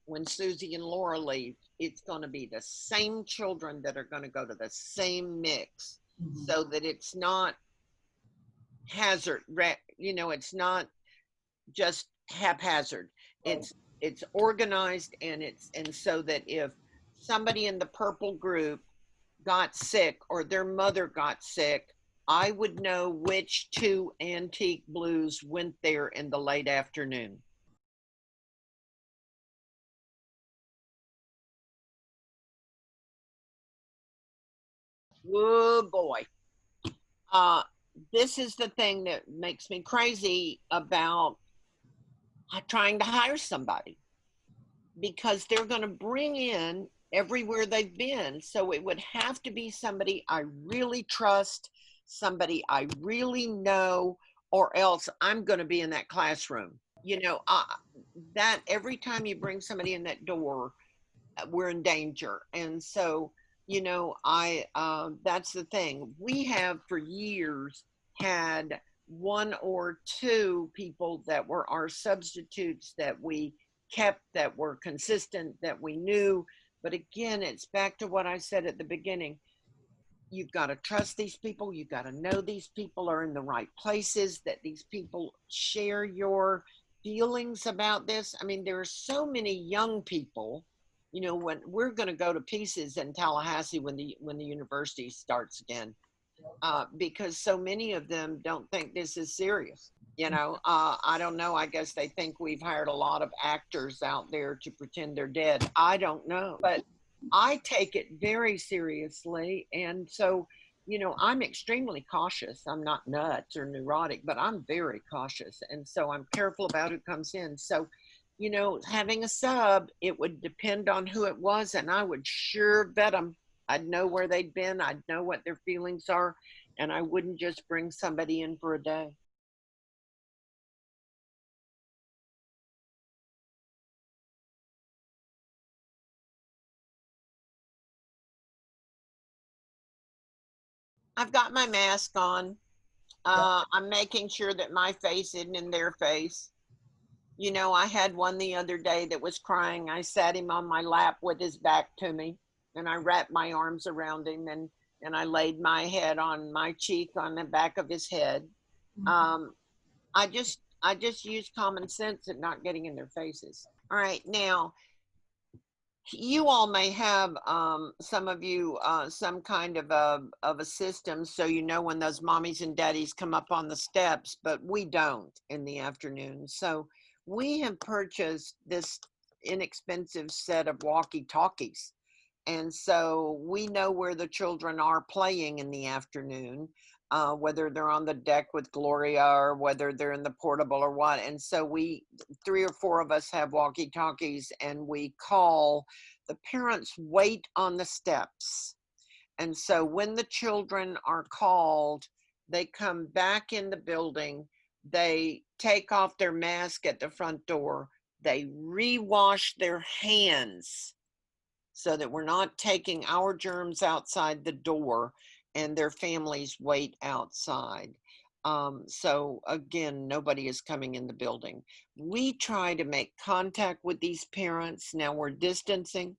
when Susie and Laura leave. It's going to be the same children that are going to go to the same mix, so that it's not hazard, you know, it's not just haphazard. It's organized, and so that if somebody in the purple group got sick or their mother got sick, I would know which 2 antique blues went there in the late afternoon. Oh boy. Uh, this is the thing that makes me crazy about trying to hire somebody, because they're going to bring in everywhere they've been. So it would have to be somebody I really trust, somebody I really know, or else I'm going to be in that classroom. You know, that every time you bring somebody in that door, we're in danger. And so, you know, that's the thing. We have for years had 1 or 2 people that were our substitutes that we kept, that were consistent, that we knew. But again, it's back to what I said at the beginning. You've got to trust these people. You've got to know these people are in the right places, that these people share your feelings about this. I mean, there are so many young people, you know, when we're going to go to pieces in Tallahassee when the university starts again, because so many of them don't think this is serious. You know, I don't know. I guess they think we've hired a lot of actors out there to pretend they're dead. I don't know. But I take it very seriously. And so, you know, I'm extremely cautious. I'm not nuts or neurotic, but I'm very cautious. And so I'm careful about who comes in. So, you know, having a sub, it would depend on who it was. And I would sure vet them. I'd know where they'd been. I'd know what their feelings are. And I wouldn't just bring somebody in for a day. I've got my mask on. I'm making sure that my face isn't in their face. You know, I had one the other day that was crying. I sat him on my lap with his back to me, and I wrapped my arms around him, and I laid my head on my cheek on the back of his head. Um, I just use common sense and not getting in their faces. All right, now you all may have some of you some kind of a system, so you know when those mommies and daddies come up on the steps, but we don't in the afternoon. So we have purchased this inexpensive set of walkie talkies, and so we know where the children are playing in the afternoon, whether they're on the deck with Gloria or whether they're in the portable or what. And so we, 3 or 4 of us have walkie talkies, and we call the parents wait on the steps. And so when the children are called, they come back in the building, they take off their mask at the front door, they rewash their hands so that we're not taking our germs outside the door, and their families wait outside. So again, nobody is coming in the building. We try to make contact with these parents. Now we're distancing,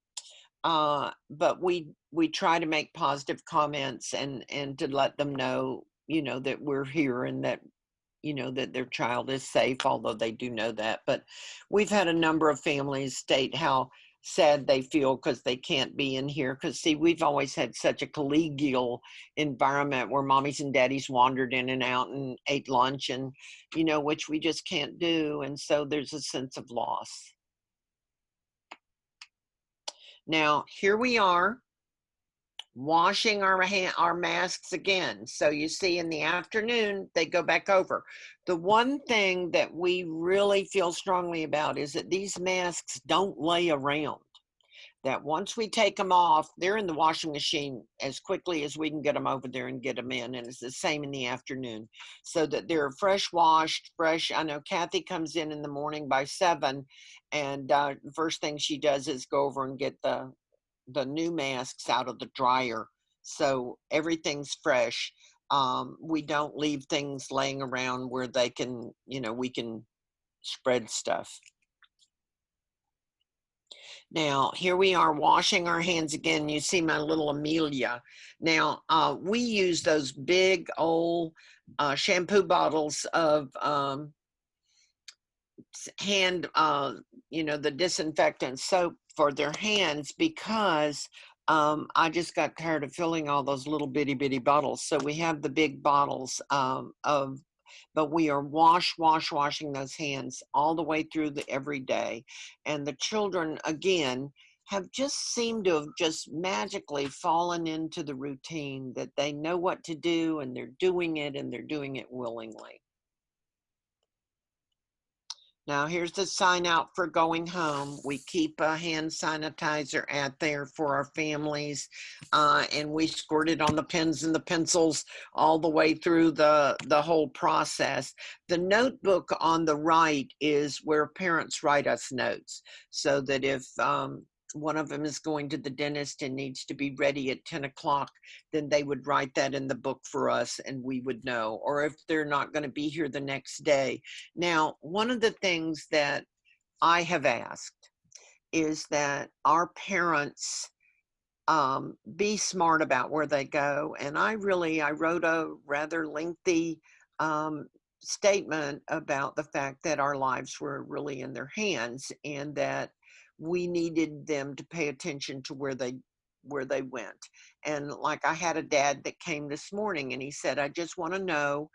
but we try to make positive comments and to let them know, you know, that we're here and that, you know, that their child is safe, although they do know that. But we've had a number of families state how sad they feel because they can't be in here. Because, see, we've always had such a collegial environment where mommies and daddies wandered in and out and ate lunch, and, you know, which we just can't do. And so there's a sense of loss. Now, here we are washing our masks again. So you see in the afternoon, they go back over. The one thing that we really feel strongly about is that these masks don't lay around. That once we take them off, they're in the washing machine as quickly as we can get them over there and get them in. And it's the same in the afternoon, so that they're fresh washed, fresh. I know Kathy comes in the morning by 7, and first thing she does is go over and get the new masks out of the dryer, so everything's fresh. We don't leave things laying around where they can, you know, we can spread stuff. Now, here we are washing our hands again. You see my little Amelia. Now, we use those big old shampoo bottles of hand, you know, the disinfectant soap for their hands, because I just got tired of filling all those little bitty bottles. So we have the big bottles but we are washing those hands all the way through every day. And the children, again, have just seemed to have just magically fallen into the routine that they know what to do, and they're doing it, and they're doing it willingly. Now, here's the sign out for going home. We keep a hand sanitizer out there for our families, and we squirt it on the pens and the pencils all the way through the whole process. The notebook on the right is where parents write us notes, so that if one of them is going to the dentist and needs to be ready at 10 o'clock, then they would write that in the book for us and we would know. Or if they're not going to be here the next day. Now, one of the things that I have asked is that our parents be smart about where they go. And I wrote a rather lengthy statement about the fact that our lives were really in their hands, and that we needed them to pay attention to where they went. And like, I had a dad that came this morning, and he said, I just want to know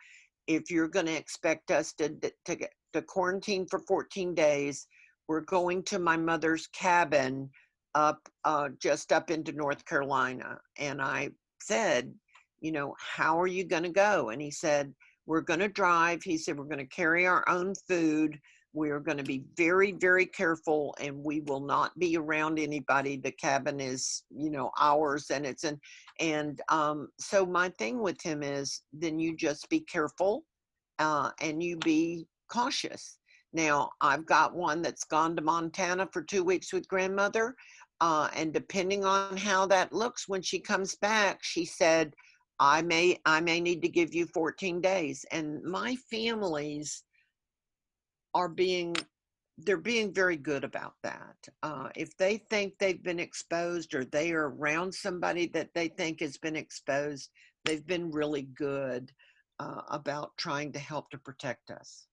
if you're going to expect us to quarantine for 14 days. We're going to my mother's cabin up just up into North Carolina. And I said, you know, how are you going to go? And he said, we're going to drive. He said, we're going to carry our own food. We're going to be very, very careful, and we will not be around anybody. The cabin is, you know, ours, and it's in. And so my thing with him is, then you just be careful, and you be cautious. Now, I've got one that's gone to Montana for 2 weeks with grandmother, and depending on how that looks when she comes back, she said, I may need to give you 14 days. And my families are they're being very good about that. If they think they've been exposed or they are around somebody that they think has been exposed, they've been really good about trying to help to protect us.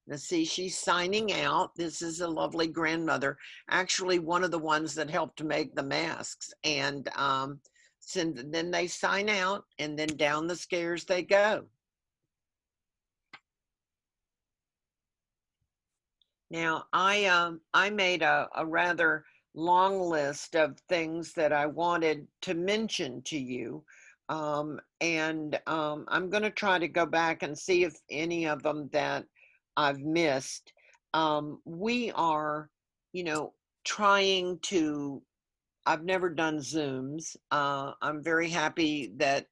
Now, see, she's signing out. This is a lovely grandmother, actually one of the ones that helped to make the masks. And so then they sign out, and then down the stairs they go. Now, I made a rather long list of things that I wanted to mention to you. I'm going to try to go back and see if any of them that I've missed. We are, you know, trying to, I've never done Zooms. I'm very happy that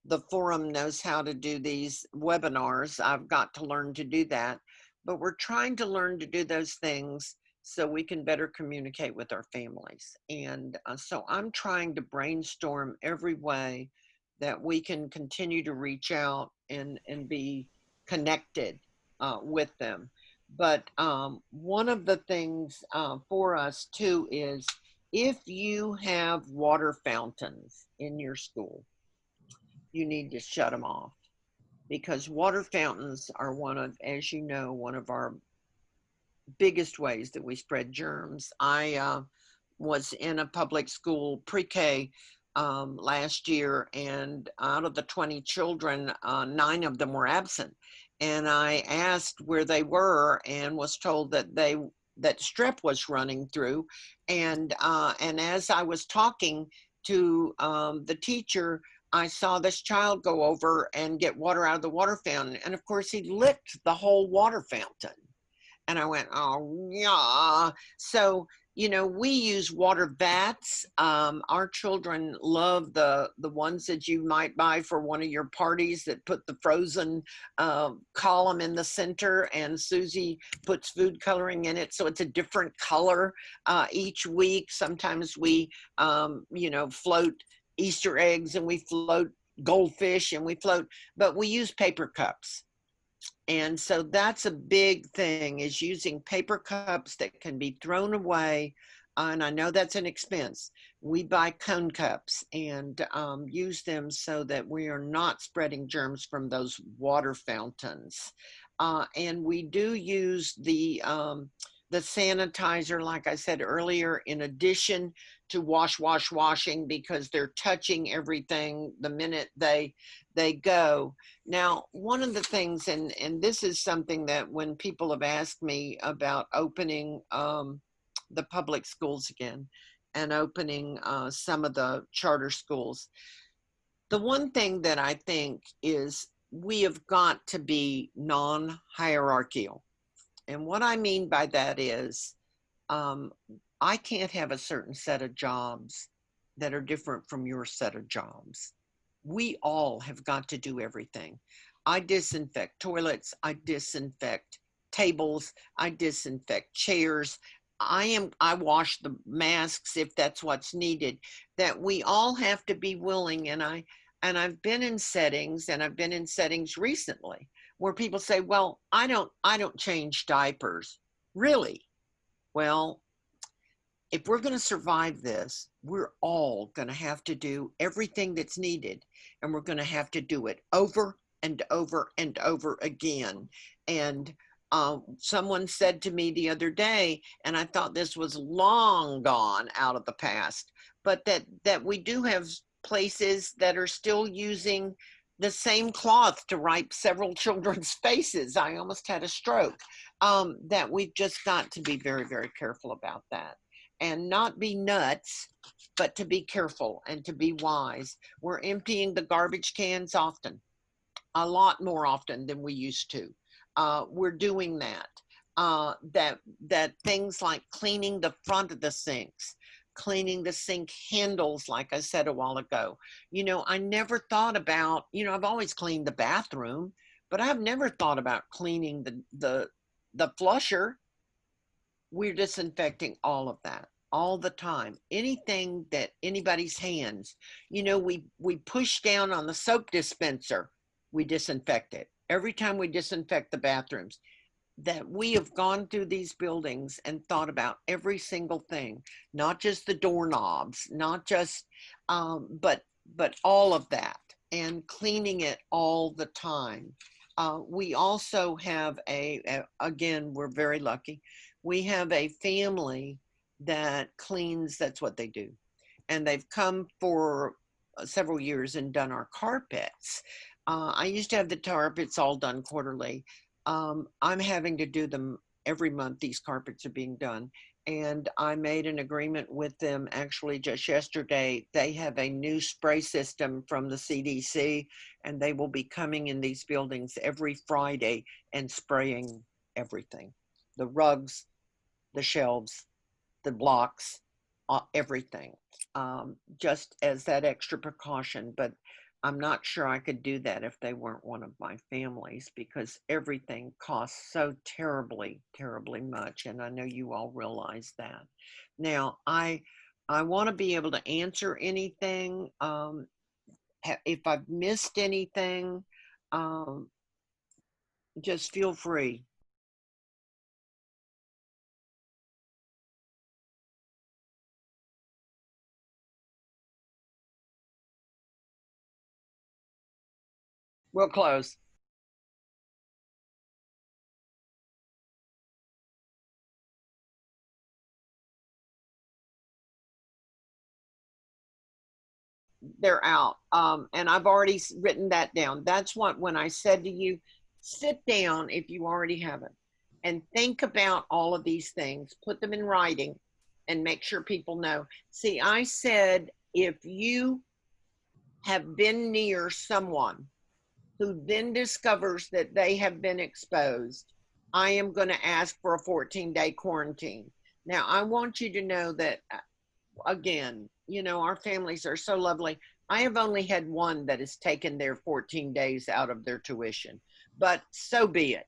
the forum knows how to do these webinars. I've got to learn to do that, but we're trying to learn to do those things so we can better communicate with our families. And so I'm trying to brainstorm every way that we can continue to reach out and be connected with them. But one of the things for us too is if you have water fountains in your school, you need to shut them off, because water fountains are one of, as you know, one of our biggest ways that we spread germs. I was in a public school pre-K last year, and out of the 20 children, 9 of them were absent. And I asked where they were and was told that that strep was running through. And as I was talking to the teacher, I saw this child go over and get water out of the water fountain. And of course, he licked the whole water fountain. And I went, oh, yeah. So, you know, we use water vats. Our children love the ones that you might buy for one of your parties that put the frozen column in the center, and Susie puts food coloring in it. So it's a different color each week. Sometimes we, you know, float Easter eggs, and we float goldfish, and we float, but we use paper cups. And so that's a big thing, is using paper cups that can be thrown away. And I know that's an expense. We buy cone cups and use them so that we are not spreading germs from those water fountains. And we do use the sanitizer, like I said earlier, in addition to washing, because they're touching everything the minute they go. Now, one of the things, and this is something that when people have asked me about opening the public schools again and opening some of the charter schools, the one thing that I think is we have got to be non-hierarchical. And what I mean by that is I can't have a certain set of jobs that are different from your set of jobs. We all have got to do everything. I disinfect toilets, I disinfect tables, I disinfect chairs. I wash the masks if that's what's needed. That we all have to be willing. And I've been in settings, and I've been in settings recently where people say, well, I don't change diapers. Really? Well, if we're going to survive this, we're all going to have to do everything that's needed, and we're going to have to do it over and over and over again. And someone said to me the other day, and I thought this was long gone out of the past, but that we do have places that are still using the same cloth to wipe several children's faces. I almost had a stroke. That we've just got to be very, very careful about that. And not be nuts, but to be careful and to be wise. We're emptying the garbage cans often, a lot more often than we used to. We're doing that. That things like cleaning the front of the sinks, cleaning the sink handles, like I said a while ago. You know, I never thought about, you know, I've always cleaned the bathroom, but I've never thought about cleaning the flusher. We're disinfecting all of that. all the time. Anything that anybody's hands, we push down on the soap dispenser, we disinfect it. Every time we disinfect the bathrooms, that we have gone through these buildings and thought about every single thing, not just the doorknobs, not just, but all of that, and cleaning it all the time. We also have again, we're very lucky. We have a family that cleans, that's what they do. And they've come for several years and done our carpets. I used to have the carpets all done quarterly. I'm having to do them every month. These carpets are being done. And I made an agreement with them actually just yesterday. They have a new spray system from the CDC, and they will be coming in these buildings every Friday and spraying everything, the rugs, the shelves, the blocks, everything, just as that extra precaution. But I'm not sure I could do that if they weren't one of my families, because everything costs so terribly, terribly much. And I know you all realize that. Now, I want to be able to answer anything. If I've missed anything, um, just feel free. We'll close. They're out. And I've already written that down. That's what, when I said to you, sit down if you already haven't, and think about all of these things, put them in writing, and make sure people know. See, I said, if you have been near someone who then discovers that they have been exposed, I am going to ask for a 14-day quarantine. Now, I want you to know that, again, our families are so lovely. I have only had one that has taken their 14 days out of their tuition, but so be it.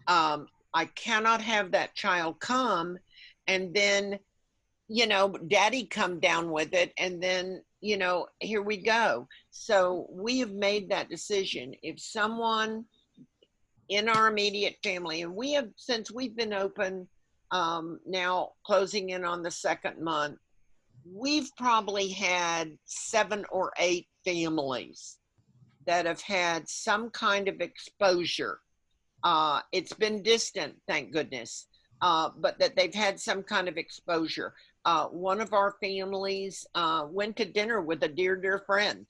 I cannot have that child come and then, daddy come down with it, and then, here we go. So we have made that decision. If someone in our immediate family, and we have, since we've been open, now closing in on the second month, we've probably had 7 or 8 families that have had some kind of exposure. It's been distant, thank goodness, but that they've had some kind of exposure. One of our families went to dinner with a dear, dear friend.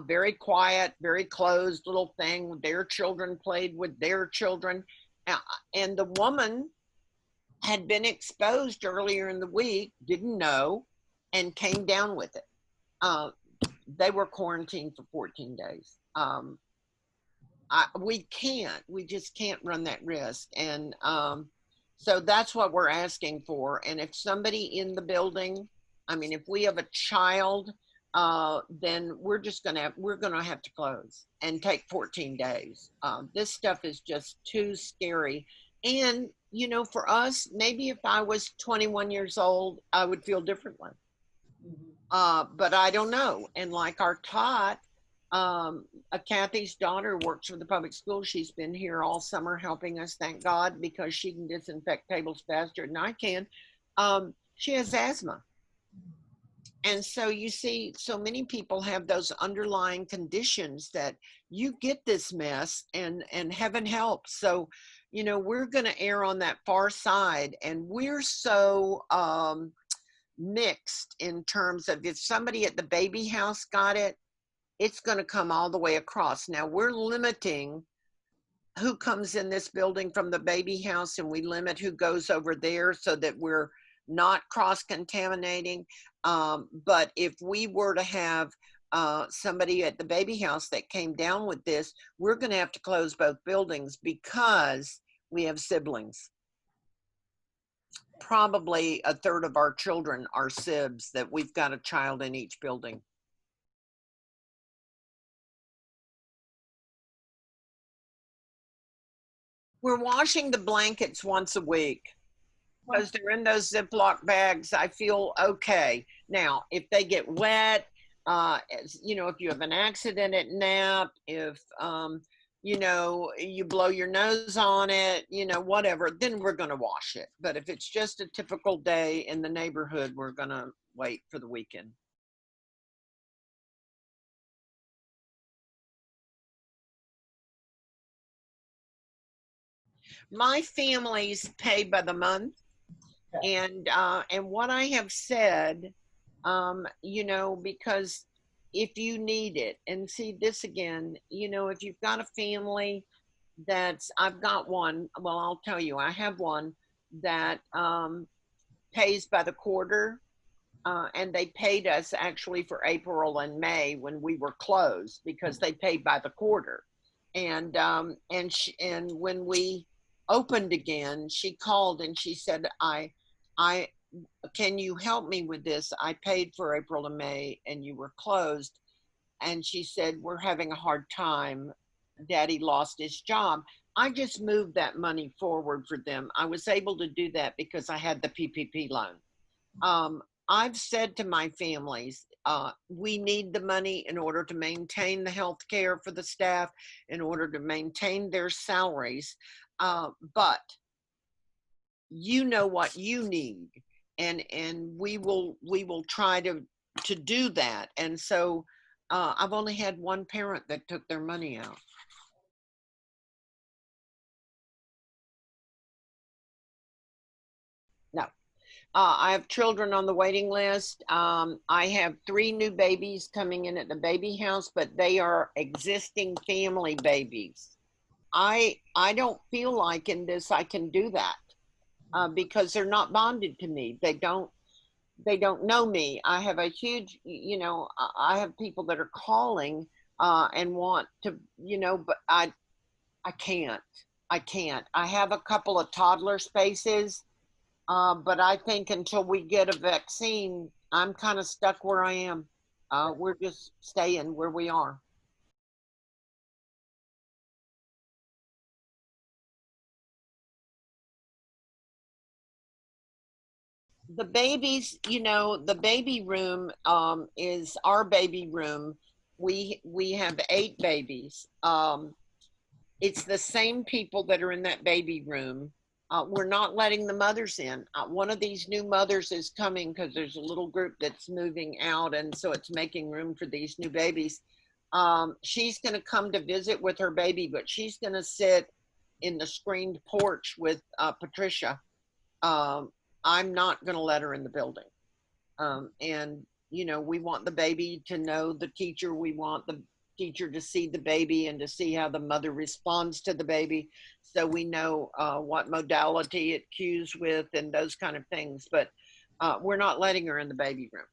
Very quiet, very closed little thing. Their children played with their children. And the woman had been exposed earlier in the week, didn't know, and came down with it. They were quarantined for 14 days. We just can't run that risk. And so that's what we're asking for. And if somebody in the building, if we have a child, then we're going to have to close and take 14 days. This stuff is just too scary. And, for us, maybe if I was 21 years old, I would feel differently. But I don't know. And like our Tot, Kathy's daughter works for the public school. She's been here all summer helping us, thank God, because she can disinfect tables faster than I can. She has asthma. And so you see, so many people have those underlying conditions that you get this mess, and heaven helps. So, we're going to err on that far side. And we're so mixed in terms of, if somebody at the baby house got it, it's going to come all the way across. Now we're limiting who comes in this building from the baby house, and we limit who goes over there so that we're not cross-contaminating. But if we were to have somebody at the baby house that came down with this, we're going to have to close both buildings because we have siblings. Probably a third of our children are sibs, that we've got a child in each building. We're washing the blankets once a week. because they're in those Ziploc bags, I feel okay. Now, if they get wet, you know, if you have an accident at NAP, if, you know, you blow your nose on it, you know, whatever, then we're going to wash it. But if it's just a typical day in the neighborhood, we're going to wait for the weekend. My family's paid by the month. And what I have said, you know, because if you need it, and see this again, you know, if you've got a family that's, I've got one, well, I'll tell you, I have one that pays by the quarter, and they paid us actually for April and May when we were closed because they paid by the quarter, and when we opened again, she called and she said, I can you help me with this? I paid for April and May and you were closed. And she said, we're having a hard time. Daddy lost his job. I just moved that money forward for them. I was able to do that because I had the PPP loan. I've said to my families, we need the money in order to maintain the health care for the staff, in order to maintain their salaries. But you know what you need, and we will try to do that. And so I've only had one parent that took their money out. No. I have children on the waiting list. I have 3 new babies coming in at the baby house, but they are existing family babies. I don't feel like in this I can do that because they're not bonded to me. They don't know me. I have a huge, you know, I have people that are calling and want to, you know, but I can't. I have a couple of toddler spaces, but I think until we get a vaccine, I'm kind of stuck where I am. We're just staying where we are. The babies, you know, the baby room is our baby room. We have 8 babies. It's the same people that are in that baby room. We're not letting the mothers in. One of these new mothers is coming because there's a little group that's moving out, and so it's making room for these new babies. She's going to come to visit with her baby, but she's going to sit in the screened porch with Patricia. I'm not going to let her in the building. And, you know, we want the baby to know the teacher. We want the teacher to see the baby and to see how the mother responds to the baby. So we know what modality it cues with and those kind of things. But we're not letting her in the baby room.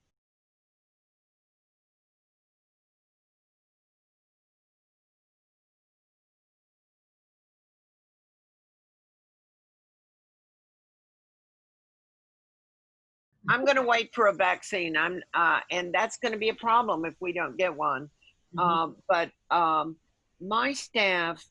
I'm going to wait for a vaccine. And that's going to be a problem if we don't get one. But my staff,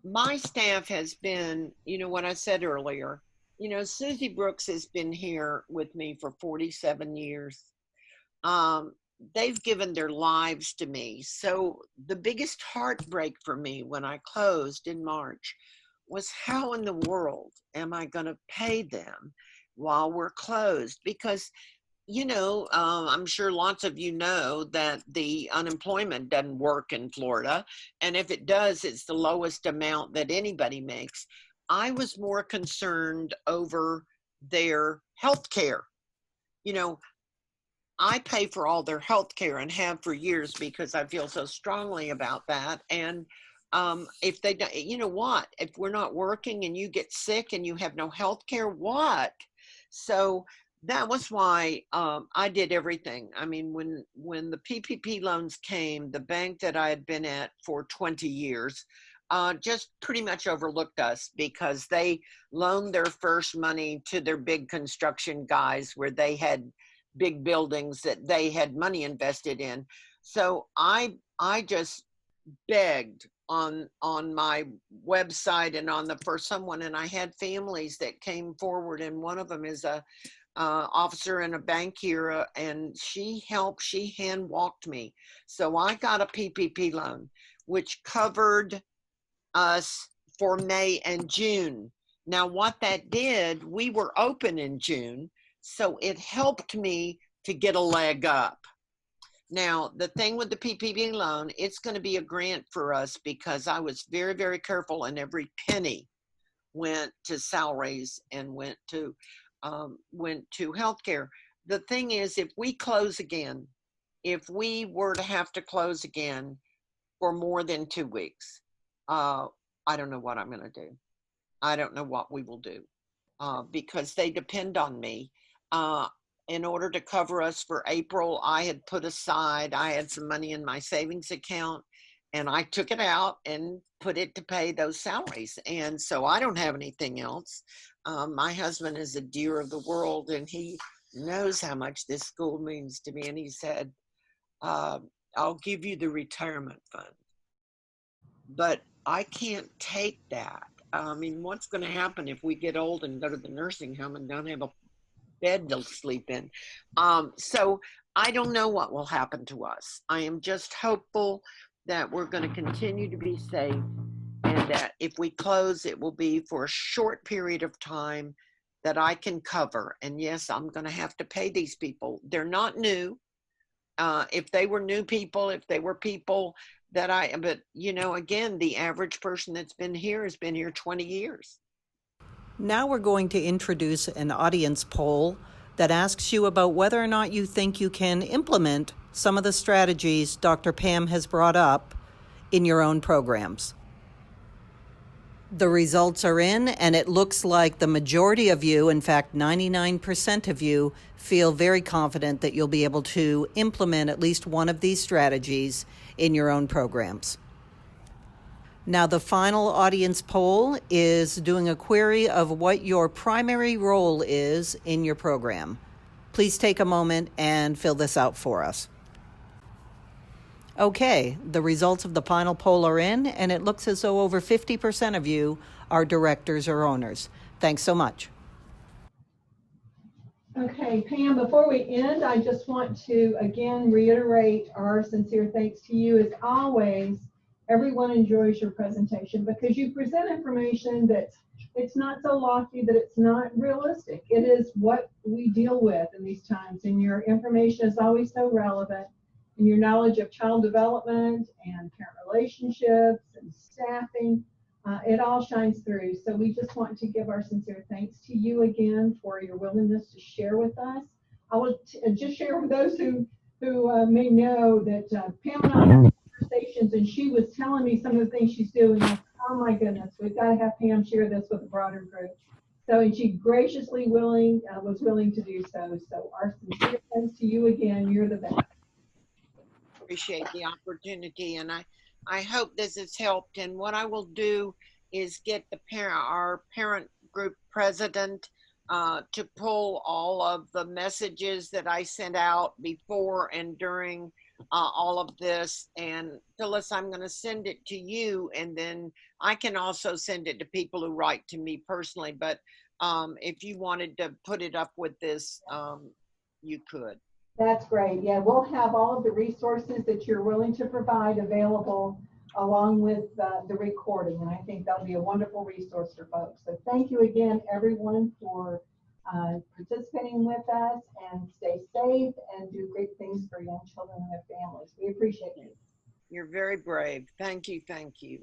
my staff has been, you know, what I said earlier, you know, Susie Brooks has been here with me for 47 years. They've given their lives to me. So the biggest heartbreak for me when I closed in March was, how in the world am I going to pay them while we're closed? Because, you know, I'm sure lots of you know that the unemployment doesn't work in Florida. And if it does, it's the lowest amount that anybody makes. I was more concerned over their health care. You know, I pay for all their health care and have for years because I feel so strongly about that. And if they don't, you know what, if we're not working and you get sick and you have no health care, what? So that was why I did everything. I mean, when the PPP loans came, the bank that I had been at for 20 years just pretty much overlooked us because they loaned their first money to their big construction guys where they had big buildings that they had money invested in. So I just begged on my website and on the for someone, and I had families that came forward, and one of them is a officer in a bank here, and she hand walked me. So I got a PPP loan, which covered us for May and June. Now, what that did, we were open in June, so it helped me to get a leg up. Now, the thing with the PPP loan, it's going to be a grant for us because I was very, very careful, and every penny went to salaries and went to healthcare. The thing is, if we close again, if we were to have to close again for more than 2 weeks, I don't know what I'm going to do. I don't know what we will do because they depend on me. In order to cover us for April, I had put aside, I had some money in my savings account, and I took it out and put it to pay those salaries. And so I don't have anything else. My husband is a dear of the world, and he knows how much this school means to me. And he said, I'll give you the retirement fund. But I can't take that. I mean, what's going to happen if we get old and go to the nursing home and don't have a bed to sleep in? So I don't know what will happen to us. I am just hopeful that we're going to continue to be safe, and that if we close, it will be for a short period of time that I can cover. And yes, I'm going to have to pay these people. They're not new. If they were new people, if they were people that but you know, again, the average person that's been here has been here 20 years. Now we're going to introduce an audience poll that asks you about whether or not you think you can implement some of the strategies Dr. Pam has brought up in your own programs. The results are in, and it looks like the majority of you, in fact 99% of you, feel very confident that you'll be able to implement at least one of these strategies in your own programs. Now, the final audience poll is doing a query of what your primary role is in your program. Please take a moment and fill this out for us. Okay, the results of the final poll are in, and it looks as though over 50% of you are directors or owners. Thanks so much. Okay, Pam, before we end, I just want to again reiterate our sincere thanks to you. As always, everyone enjoys your presentation because you present information that's it's not so lofty that it's not realistic. It is what we deal with in these times, and your information is always so relevant, and your knowledge of child development and parent relationships and staffing, it all shines through. So we just want to give our sincere thanks to you again for your willingness to share with us. I will just share with those who may know that Pam and I have conversations, and she was telling me some of the things she's doing. Like, oh my goodness, we've got to have Pam share this with a broader group. So, and she graciously was willing to do so. So our sincere thanks to you again. You're the best. Appreciate the opportunity, and I hope this has helped. And what I will do is get our parent group president to pull all of the messages that I sent out before and during all of this. And Phyllis, I'm going to send it to you, and then I can also send it to people who write to me personally. But if you wanted to put it up with this, you could. That's great. Yeah, we'll have all of the resources that you're willing to provide available along with the recording. And I think that'll be a wonderful resource for folks. So thank you again, everyone, for participating with us, and stay safe and do great things for young children and their families. We appreciate you. You're very brave. Thank you. Thank you.